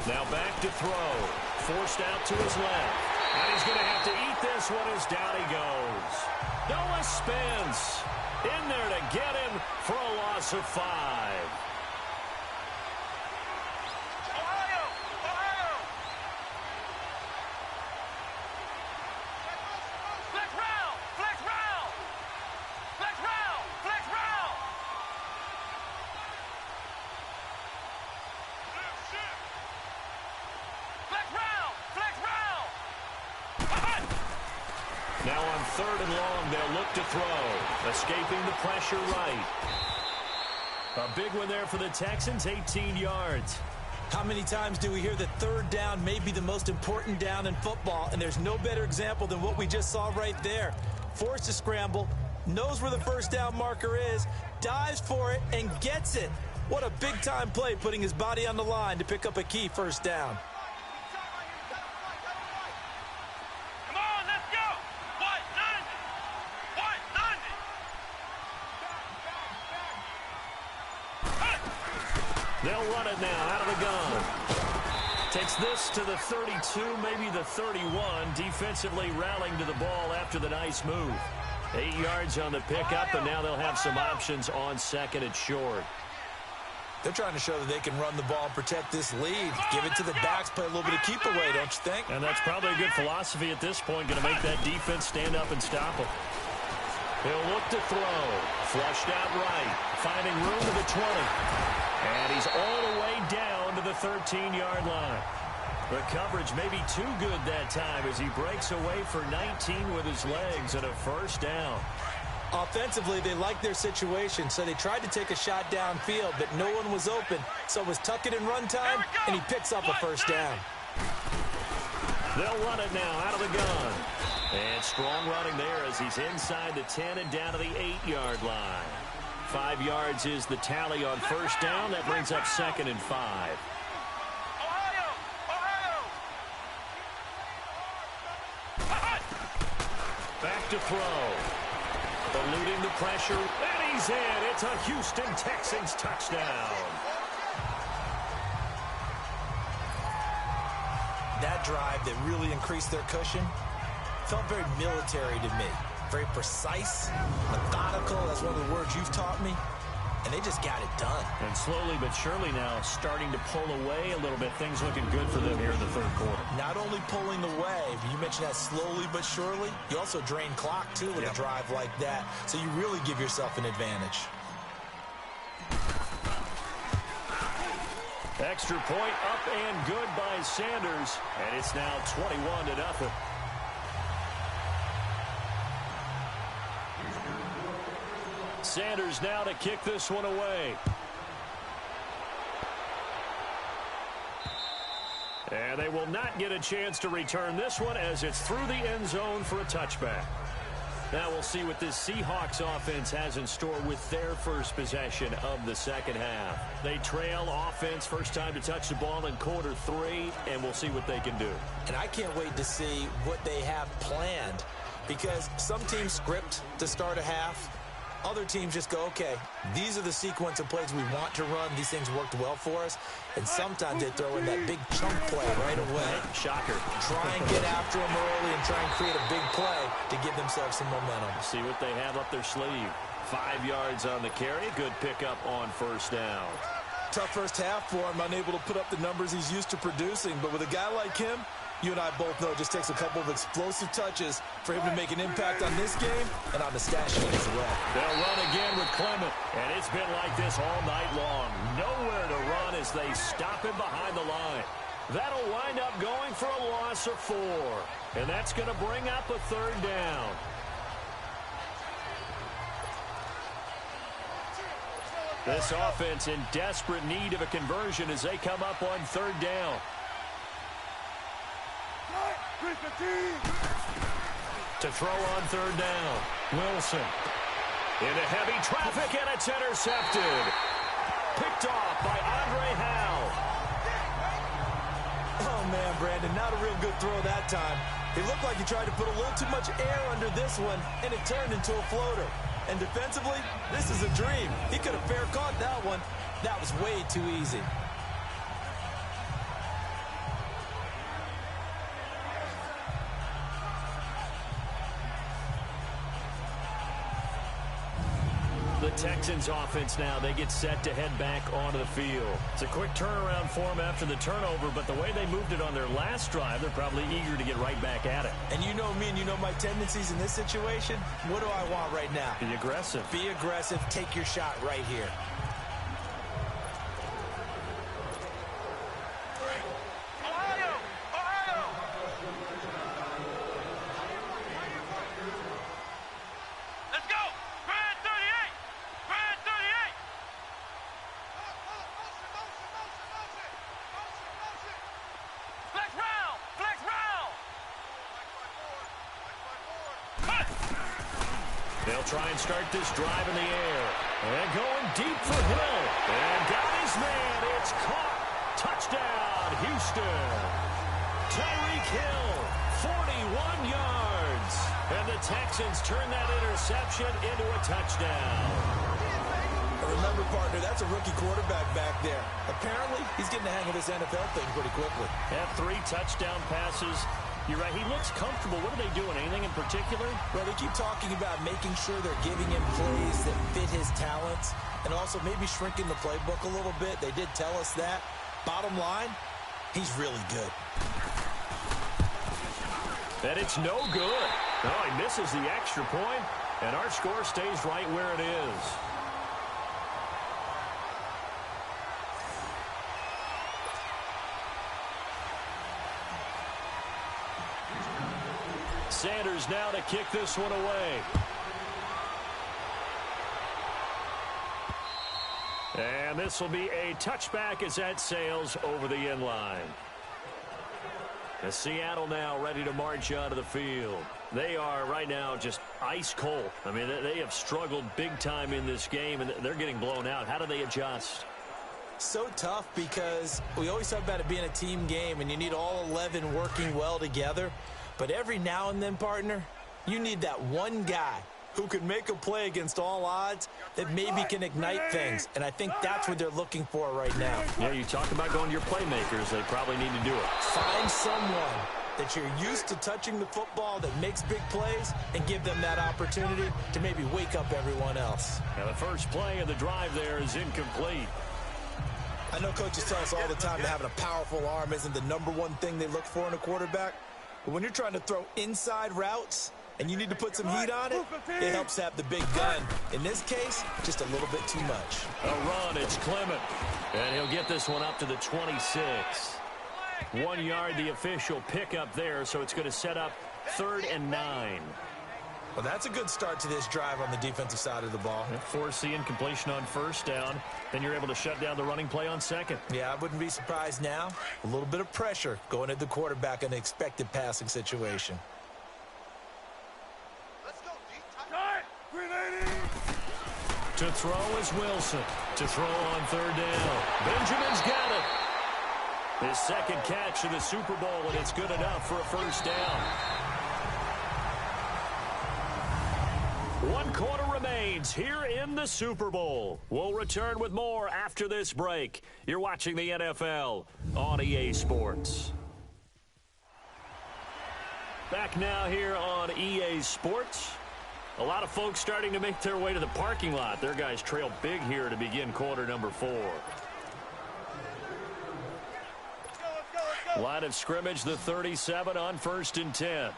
Now back to throw. Forced out to his left. And he's going to have to eat this one as down he goes. Noah Spence in there to get him for a loss of 5. Now on 3rd and long, they'll look to throw. Escaping the pressure right. A big one there for the Texans, 18 yards. How many times do we hear that third down may be the most important down in football, and there's no better example than what we just saw right there. Forced to scramble, knows where the first down marker is, dives for it, and gets it. What a big-time play, putting his body on the line to pick up a key first down. They'll run it now out of the gun. Takes this to the 32, maybe the 31. Defensively rallying to the ball after the nice move. 8 yards on the pickup, and now they'll have some options on 2nd and short. They're trying to show that they can run the ball and protect this lead. Give it to the backs, play a little bit of keep away, don't you think? And that's probably a good philosophy at this point, going to make that defense stand up and stop them. He'll look to throw. Flushed out right. Finding room to the 20. And he's all the way down to the 13-yard line. The coverage may be too good that time as he breaks away for 19 with his legs and a first down. Offensively, they like their situation, so they tried to take a shot downfield, but no one was open. So it was tuck it in run time, and he picks up a first down. They'll run it now out of the gun. And strong running there as he's inside the 10 and down to the 8-yard line. 5 yards is the tally on first down. That brings up 2nd and 5. Back to throw. Eluding the pressure. And he's in. It's a Houston Texans touchdown. That drive that really increased their cushion felt very military to me. Very precise, methodical. That's one of the words you've taught me. And they just got it done. And slowly but surely now starting to pull away a little bit. Things looking good for them here in the third quarter. Not only pulling away, but you mentioned that slowly but surely. You also drain clock, too, with a drive like that. So you really give yourself an advantage. Extra point up and good by Sanders. And it's now 21-0. Sanders now to kick this one away. And they will not get a chance to return this one as it's through the end zone for a touchback. Now we'll see what this Seahawks offense has in store with their first possession of the second half. They trail offense, first time to touch the ball in quarter 3, and we'll see what they can do. And I can't wait to see what they have planned, because some teams script to start a half. Other teams just go, okay, these are the sequence of plays we want to run. These things worked well for us. And sometimes they throw in that big chunk play right away. Shocker. Try and get after them early and try and create a big play to give themselves some momentum. See what they have up their sleeve. 5 yards on the carry. Good pickup on first down. Tough first half for him, unable to put up the numbers he's used to producing. But with a guy like him, you and I both know it just takes a couple of explosive touches for him to make an impact on this game and on the stat sheet as well. They'll run again with Clement, and it's been like this all night long. Nowhere to run as they stop him behind the line. That'll wind up going for a loss of 4, and that's going to bring up a third down. This offense in desperate need of a conversion as they come up on third down. To throw on third down, Wilson. Into heavy traffic, and it's intercepted. Picked off by Andre Howe. Oh, man, Brandon, not a real good throw that time. It looked like he tried to put a little too much air under this one, and it turned into a floater. And defensively, this is a dream. He could have fair caught that one. That was way too easy. The Texans offense now, they get set to head back onto the field. It's a quick turnaround for them after the turnover, but the way they moved it on their last drive, they're probably eager to get right back at it. And you know me and you know my tendencies in this situation. What do I want right now? Be aggressive. Be aggressive. Take your shot right here. They'll try and start this drive in the air. And going deep for Hill. And got his man. It's caught. Touchdown, Houston. Tyreek Hill, 41 yards. And the Texans turn that interception into a touchdown. Remember, partner, that's a rookie quarterback back there. Apparently, he's getting the hang of this NFL thing pretty quickly. Had 3 touchdown passes. You're right, he looks comfortable. What are they doing? Anything in particular? Well, they keep talking about making sure they're giving him plays that fit his talents and also maybe shrinking the playbook a little bit. They did tell us that. Bottom line, he's really good. And it's no good. No, he misses the extra point, and our score stays right where it is. Sanders now to kick this one away. And this will be a touchback as that sails over the end line. As Seattle now ready to march onto the field. They are right now just ice cold. I mean, they have struggled big time in this game, and they're getting blown out. How do they adjust? So tough because we always talk about it being a team game, and you need all 11 working well together. But every now and then, partner, you need that one guy who can make a play against all odds that maybe can ignite things. And I think that's what they're looking for right now. Yeah, you talk about going to your playmakers. They probably need to do it. Find someone that you're used to touching the football that makes big plays and give them that opportunity to maybe wake up everyone else. Now, the first play of the drive there is incomplete. I know coaches tell us all the time that having a powerful arm isn't the #1 thing they look for in a quarterback. But when you're trying to throw inside routes and you need to put some heat on it, it helps have the big gun. In this case, just a little bit too much. A run, it's Clement. And he'll get this one up to the 26. 1 yard, the official pickup there, so it's going to set up 3rd and 9. Well, that's a good start to this drive on the defensive side of the ball. Force the incompletion on first down. Then you're able to shut down the running play on second. Yeah, I wouldn't be surprised now. A little bit of pressure going at the quarterback in an expected passing situation. Let's go, D. To throw is Wilson. To throw on third down. Benjamin's got it. His second catch of the Super Bowl, and it's good enough for a first down. 1 quarter remains here in the Super Bowl. We'll return with more after this break. You're watching the NFL on EA Sports. Back now here on EA Sports. A lot of folks starting to make their way to the parking lot. Their guys trail big here to begin quarter number 4. Line of scrimmage, the 37 on 1st and 10.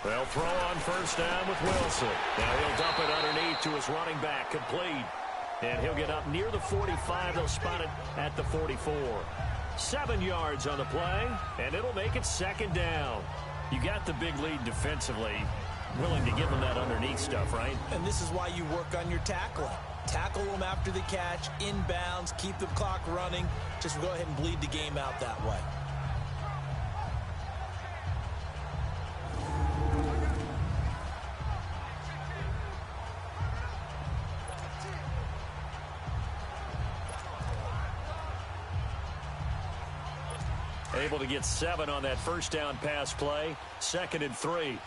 They'll throw on first down with Wilson. Now he'll dump it underneath to his running back, complete. And he'll get up near the 45. They'll spot it at the 44. 7 yards on the play, and it'll make it second down. You got the big lead defensively. Willing to give them that underneath stuff, right? And this is why you work on your tackling. Tackle them after the catch, inbounds, keep the clock running. Just go ahead and bleed the game out that way. Able to get 7 on that first down pass play. 2nd and 3.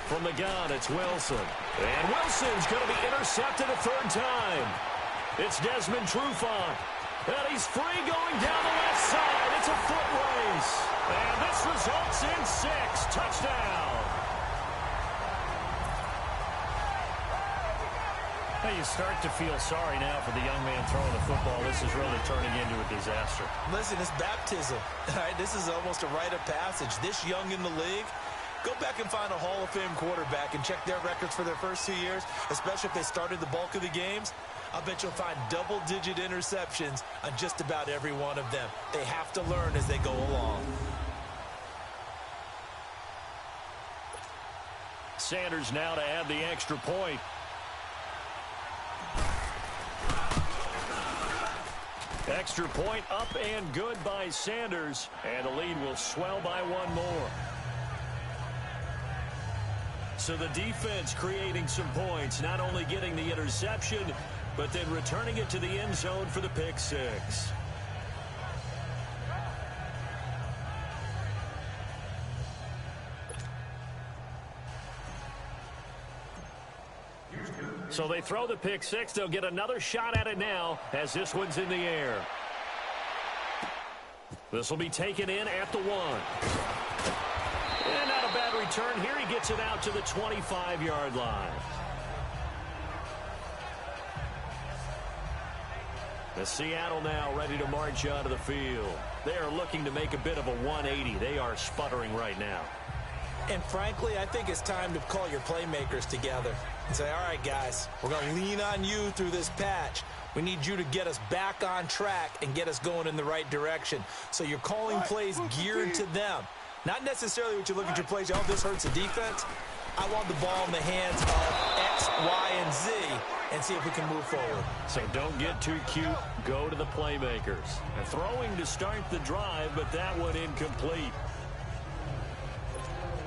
From the gun, it's Wilson. And Wilson's going to be intercepted a 3rd time. It's Desmond Trufant. And he's free going down the left side. It's a foot race. And this results in 6. Touchdown. Hey, you start to feel sorry now for the young man throwing the football. This is really turning into a disaster. Listen, it's baptism. All right, this is almost a rite of passage. This young in the league, go back and find a Hall of Fame quarterback and check their records for their first 2 years, especially if they started the bulk of the games. I bet you'll find double-digit interceptions on just about every one of them. They have to learn as they go along. Sanders now to add the extra point. Extra point up and good by Sanders, and the lead will swell by 1 more. So the defense creating some points, not only getting the interception, but then returning it to the end zone for the pick 6. So they throw the pick 6. They'll get another shot at it now as this one's in the air. This will be taken in at the 1. And not a bad return here. He gets it out to the 25-yard line. The Seattle now ready to march out of the field. They are looking to make a bit of a 180. They are sputtering right now. And frankly, I think it's time to call your playmakers together and say, all right, guys, we're going to lean on you through this patch. We need you to get us back on track and get us going in the right direction. So you're calling plays geared to them. Not necessarily what you look at your plays, oh, this hurts the defense. I want the ball in the hands of X, Y, and Z and see if we can move forward. So don't get too cute. Go to the playmakers. And throwing to start the drive, but that one incomplete.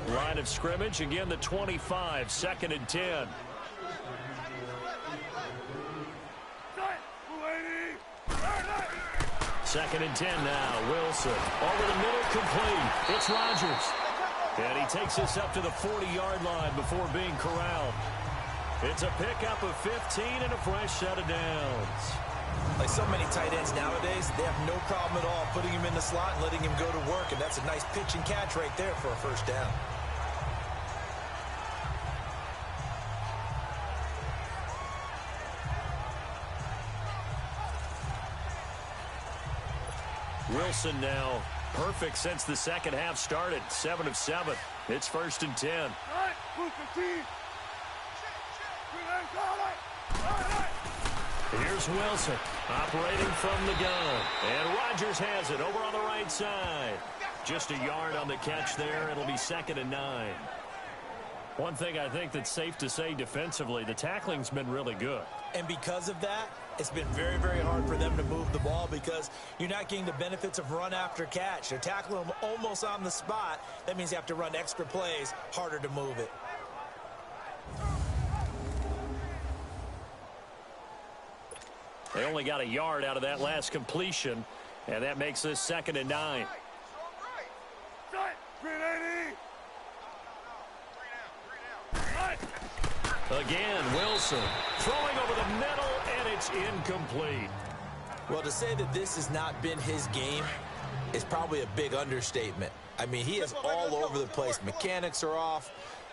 Line of scrimmage, again the 25, 2nd and 10. Second and 10 now. Wilson over the middle, complete. It's Rodgers. And he takes us up to the 40-yard line before being corralled. It's a pickup of 15 and a fresh set of downs. Like so many tight ends nowadays, they have no problem at all putting him in the slot and letting him go to work. And that's a nice pitch and catch right there for a first down. Wilson now perfect since the second half started. 7 of 7. It's 1st and 10. Here's Wilson operating from the gun. And Rodgers has it over on the right side. Just a yard on the catch there. It'll be 2nd and 9. One thing I think that's safe to say defensively, the tackling's been really good. And because of that, it's been very, very hard for them to move the ball because you're not getting the benefits of run after catch. They're tackling them almost on the spot. That means you have to run extra plays, harder to move it. They only got a yard out of that last completion, and that makes this 2nd and 9. Again, Wilson throwing over the middle, and it's incomplete. Well, to say that this has not been his game is probably a big understatement. I mean, he is all over the place. Mechanics are off,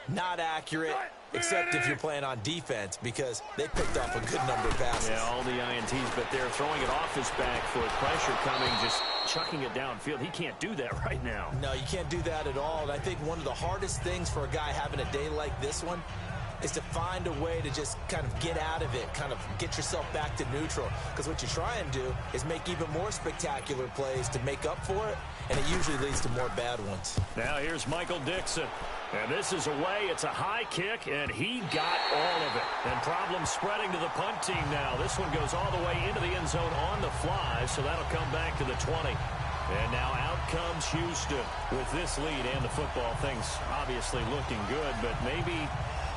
not accurate, except if you're playing on defense because they picked off a good number of passes. Yeah, all the INTs, but they're throwing it off his back foot. Pressure coming, just chucking it downfield. He can't do that right now. No, you can't do that at all. And I think one of the hardest things for a guy having a day like this one is to find a way to just kind of get out of it, kind of get yourself back to neutral. Because what you try and do is make even more spectacular plays to make up for it, and it usually leads to more bad ones. Now here's Michael Dixon. And this is away. It's a high kick, and he got all of it. And problems spreading to the punt team now. This one goes all the way into the end zone on the fly, so that'll come back to the 20. And now out comes Houston with this lead and the football. Things obviously looking good, but maybe...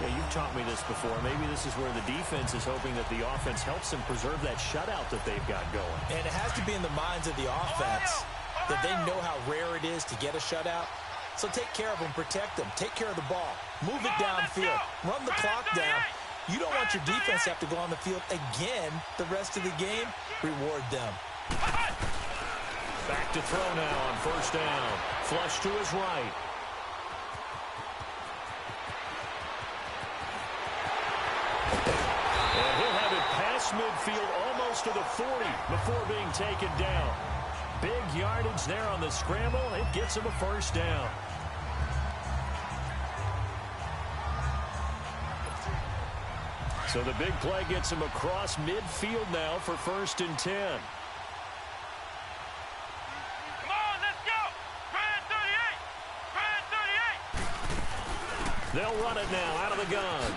Yeah, you've taught me this before. Maybe this is where the defense is hoping that the offense helps them preserve that shutout that they've got going. And it has to be in the minds of the offense that they know how rare it is to get a shutout. So take care of them, protect them, take care of the ball, move it downfield, run the clock down. You don't want your defense to have to go on the field again the rest of the game. Reward them. Back to throw now on 1st down. Flush to his right. And he'll have it past midfield almost to the 40 before being taken down. Big yardage there on the scramble. It gets him a 1st down. So the big play gets him across midfield now for 1st and 10. Come on, let's go! Brand 38! Brand 38! They'll run it now out of the gun.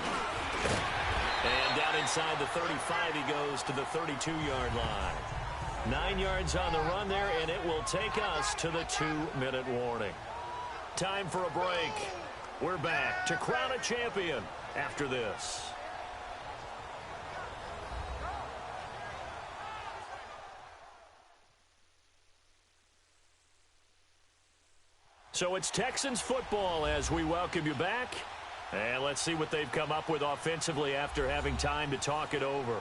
And down inside the 35, he goes to the 32-yard line. 9 yards on the run there, and it will take us to the 2-minute warning. Time for a break. We're back to crown a champion after this. So it's Texans football as we welcome you back. And let's see what they've come up with offensively after having time to talk it over.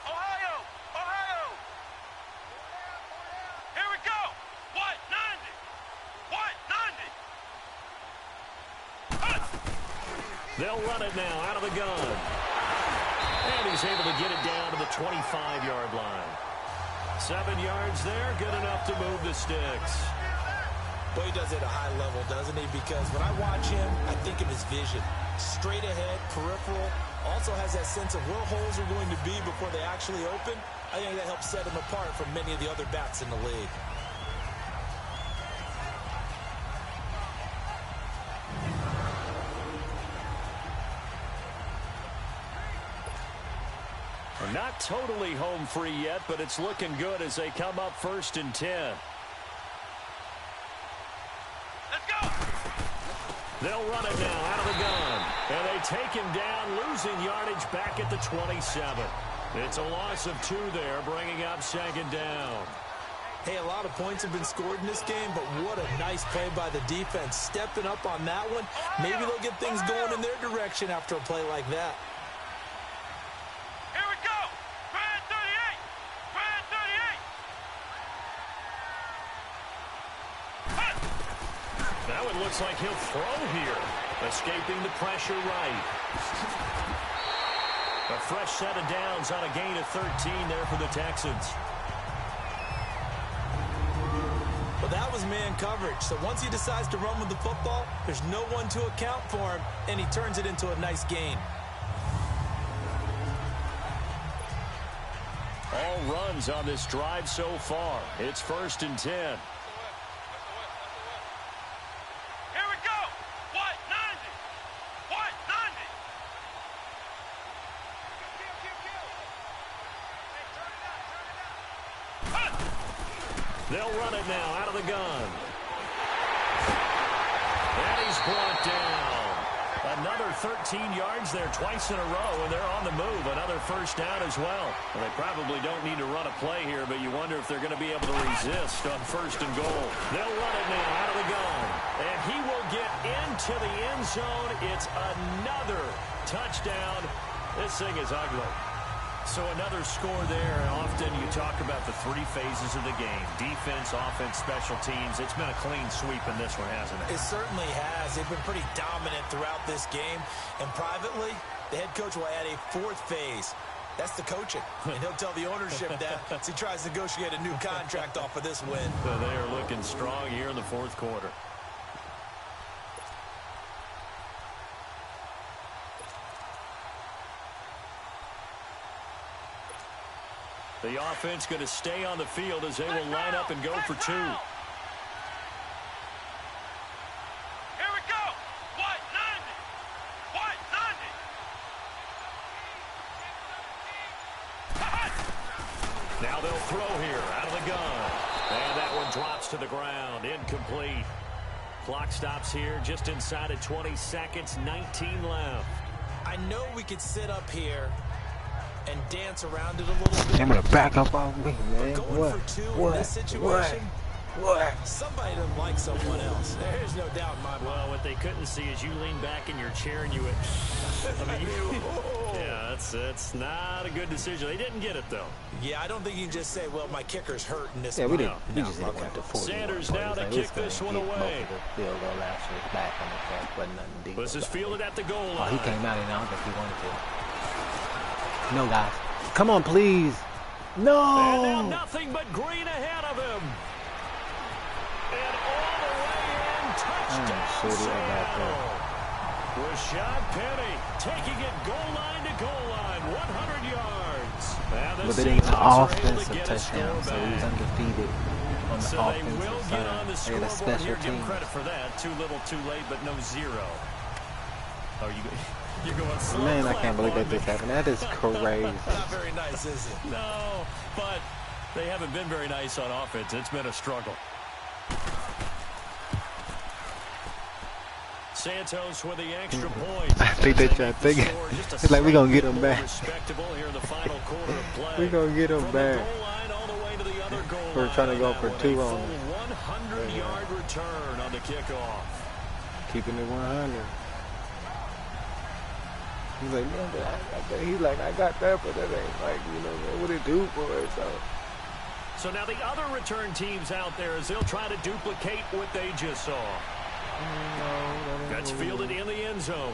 Ohio! Ohio! Here we go! What? 90! What? 90! They'll run it now out of the gun. And he's able to get it down to the 25-yard line. 7 yards there, good enough to move the sticks. Boy, he does it at a high level, doesn't he? Because when I watch him, I think of his vision. Straight ahead, peripheral, also has that sense of where holes are going to be before they actually open. I think that helps set him apart from many of the other backs in the league. Not totally home free yet, but it's looking good as they come up 1st and 10. Let's go! They'll run it now out of the gun. And they take him down, losing yardage back at the 27. It's a loss of 2 there, bringing up 2nd down. Hey, a lot of points have been scored in this game, but what a nice play by the defense. Stepping up on that one, maybe they'll get things going in their direction after a play like that. Now it looks like he'll throw here. Escaping the pressure right. A fresh set of downs on a gain of 13 there for the Texans. Well, that was man coverage. So once he decides to run with the football, there's no one to account for him, and he turns it into a nice gain. All runs on this drive so far. It's 1st and 10. They'll run it now out of the gun. And he's brought down. Another 13 yards there twice in a row, and they're on the move. Another first down as well. Well, they probably don't need to run a play here, but you wonder if they're going to be able to resist on 1st and goal. They'll run it now out of the gun. And he will get into the end zone. It's another touchdown. This thing is ugly. So another score there, and often you talk about the 3 phases of the game. Defense, offense, special teams. It's been a clean sweep in this one, hasn't it? It certainly has. They've been pretty dominant throughout this game. And privately, the head coach will add a 4th phase. That's the coaching. And he'll tell the ownership that as he tries to negotiate a new contract off of this win. So they are looking strong here in the 4th quarter. The offense going to stay on the field as they will line up and go for 2. Here we go. White 90. White 90. Now they'll throw here out of the gun. And that one drops to the ground. Incomplete. Clock stops here just inside of 20 seconds. 19 left. I know we could sit up here and dance around it a little bit. I'm gonna back up on me, man. Going for 2 in this situation, somebody doesn't like someone else. There's no doubt in my mind. Well, what they couldn't see is you lean back in your chair and you went, I mean, yeah, it's not a good decision. They didn't get it, though. Yeah, I don't think you can just say, well, my kicker's hurt in this. Yeah, we just didn't have to 40. Sanders now to kick this one away. Field goal actually back on the track, but nothing deep. This is fielded at the goal line. Oh, he came out and I don't think he wanted to. No, guys. Come on, please. No. And now nothing but green ahead of him. And all the way in, touchdown. Rashad Penny taking it goal line to goal line, 100 yards. But it ain't an offensive touchdown, so he was undefeated on the offensive side. They had a special team. Credit for that. Too little, too late, but no 0. Oh, you're going slow. Man, I can't believe that this happened. That is crazy. Not very nice, is it? No, but they haven't been very nice on offense. It's been a struggle. Santos with the extra point. I think they tried to think it's like we're going to get him back. We're going to get him back. We're trying to go for 2 on him. 100-yard return on the kickoff. Keeping it 100. He's like, man, I got that, but that ain't like, you know, what it do for it, So now the other return teams out there as they'll try to duplicate what they just saw. That's fielded in the end zone.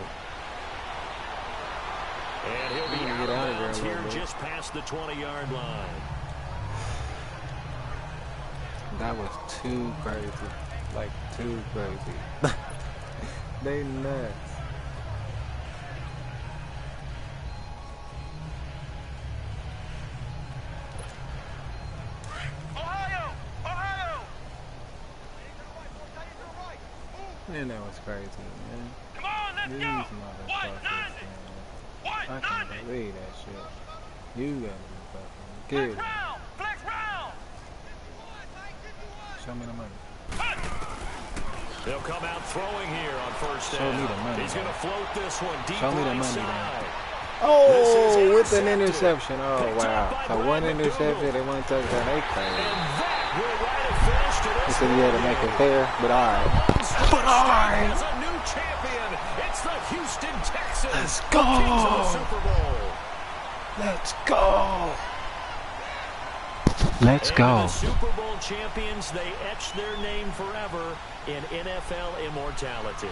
And he'll be out of bounds here just past the 20-yard line. That was too crazy. Like, too crazy. They nuts. Man, that was crazy, man. Come on, let's These go. motherfuckers, man. I can't believe that shit. You gotta be fucking kidding. Flex round. Show me the money. They'll come out throwing here on first down. Show me the money. He's going to float this one deep. Show me the right money, side. man. Oh, with an interception. Oh, wow. So one interception and one touchdown. They crazy. He said he had to make it fair, but all right. But all right. As a new champion, it's the Houston Texans. Let's go. To the Super Bowl. Let's go. Let's go. The Super Bowl champions, they etch their name forever in NFL immortality.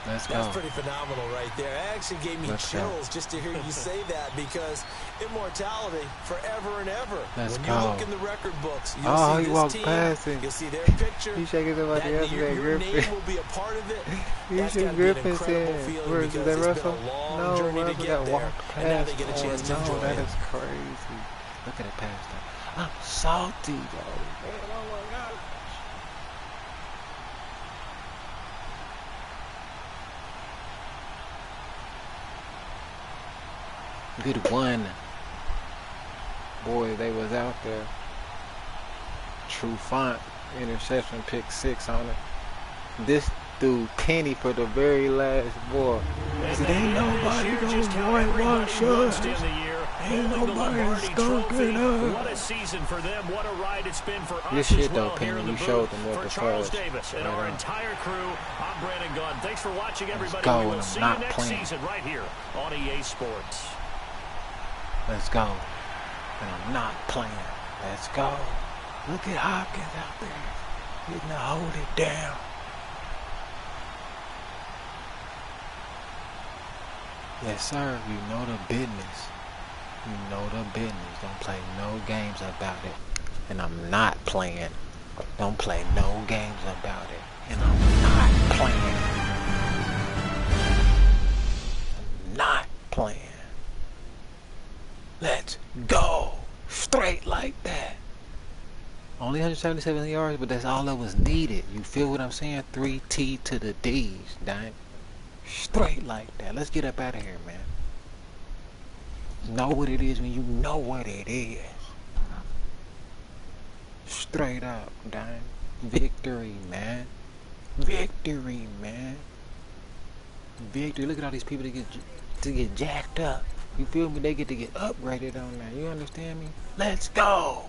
Let's go. That's pretty phenomenal right there. It actually gave me chills just to hear you say that, because immortality forever and ever. Let's when go. you look in the record books, you'll see he this walked team, past him. you'll see their picture. He's shaking somebody else. Your Griffin. name will be a part of it. You That's see gotta be an Griffin incredible said, feeling, where's because that it's Russell? been a long No, journey to Russell get got there, walked and now past. they get a chance to No, enjoy that it. is crazy. Look at that pass. I'm salty, though. Man, oh my God. Good one. Boy, they was out there True font. Interception, pick 6 on it. This dude Kenny for the very last ball. Ain't nobody gonna whitewash us. Ain't nobody skunking us. What a season for them. What a ride it's been for us. This shit though, Kenny, you showed them what for the Charles fudge. Davis and our entire crew, I'm Brandon Gunn. Thanks for watching, everybody. Go, We will see you not next playing. season right here on EA Sports. Let's go. And I'm not playing. Let's go. Look at Hopkins out there. Getting to hold it down. Yes, sir. You know the business. You know the business. Don't play no games about it. And I'm not playing. Don't play no games about it. And I'm not playing. I'm not playing. Let's go. Straight like that. Only 177 yards, but that's all that was needed. You feel what I'm saying? 3T to the D's, dang. Straight like that. Let's get up out of here, man. Know what it is when you know what it is. Straight up, dang. Victory, man. Victory, man. Victory. Look at all these people that get jacked up. You feel me? They get to get upgraded on that. You understand me? Let's go.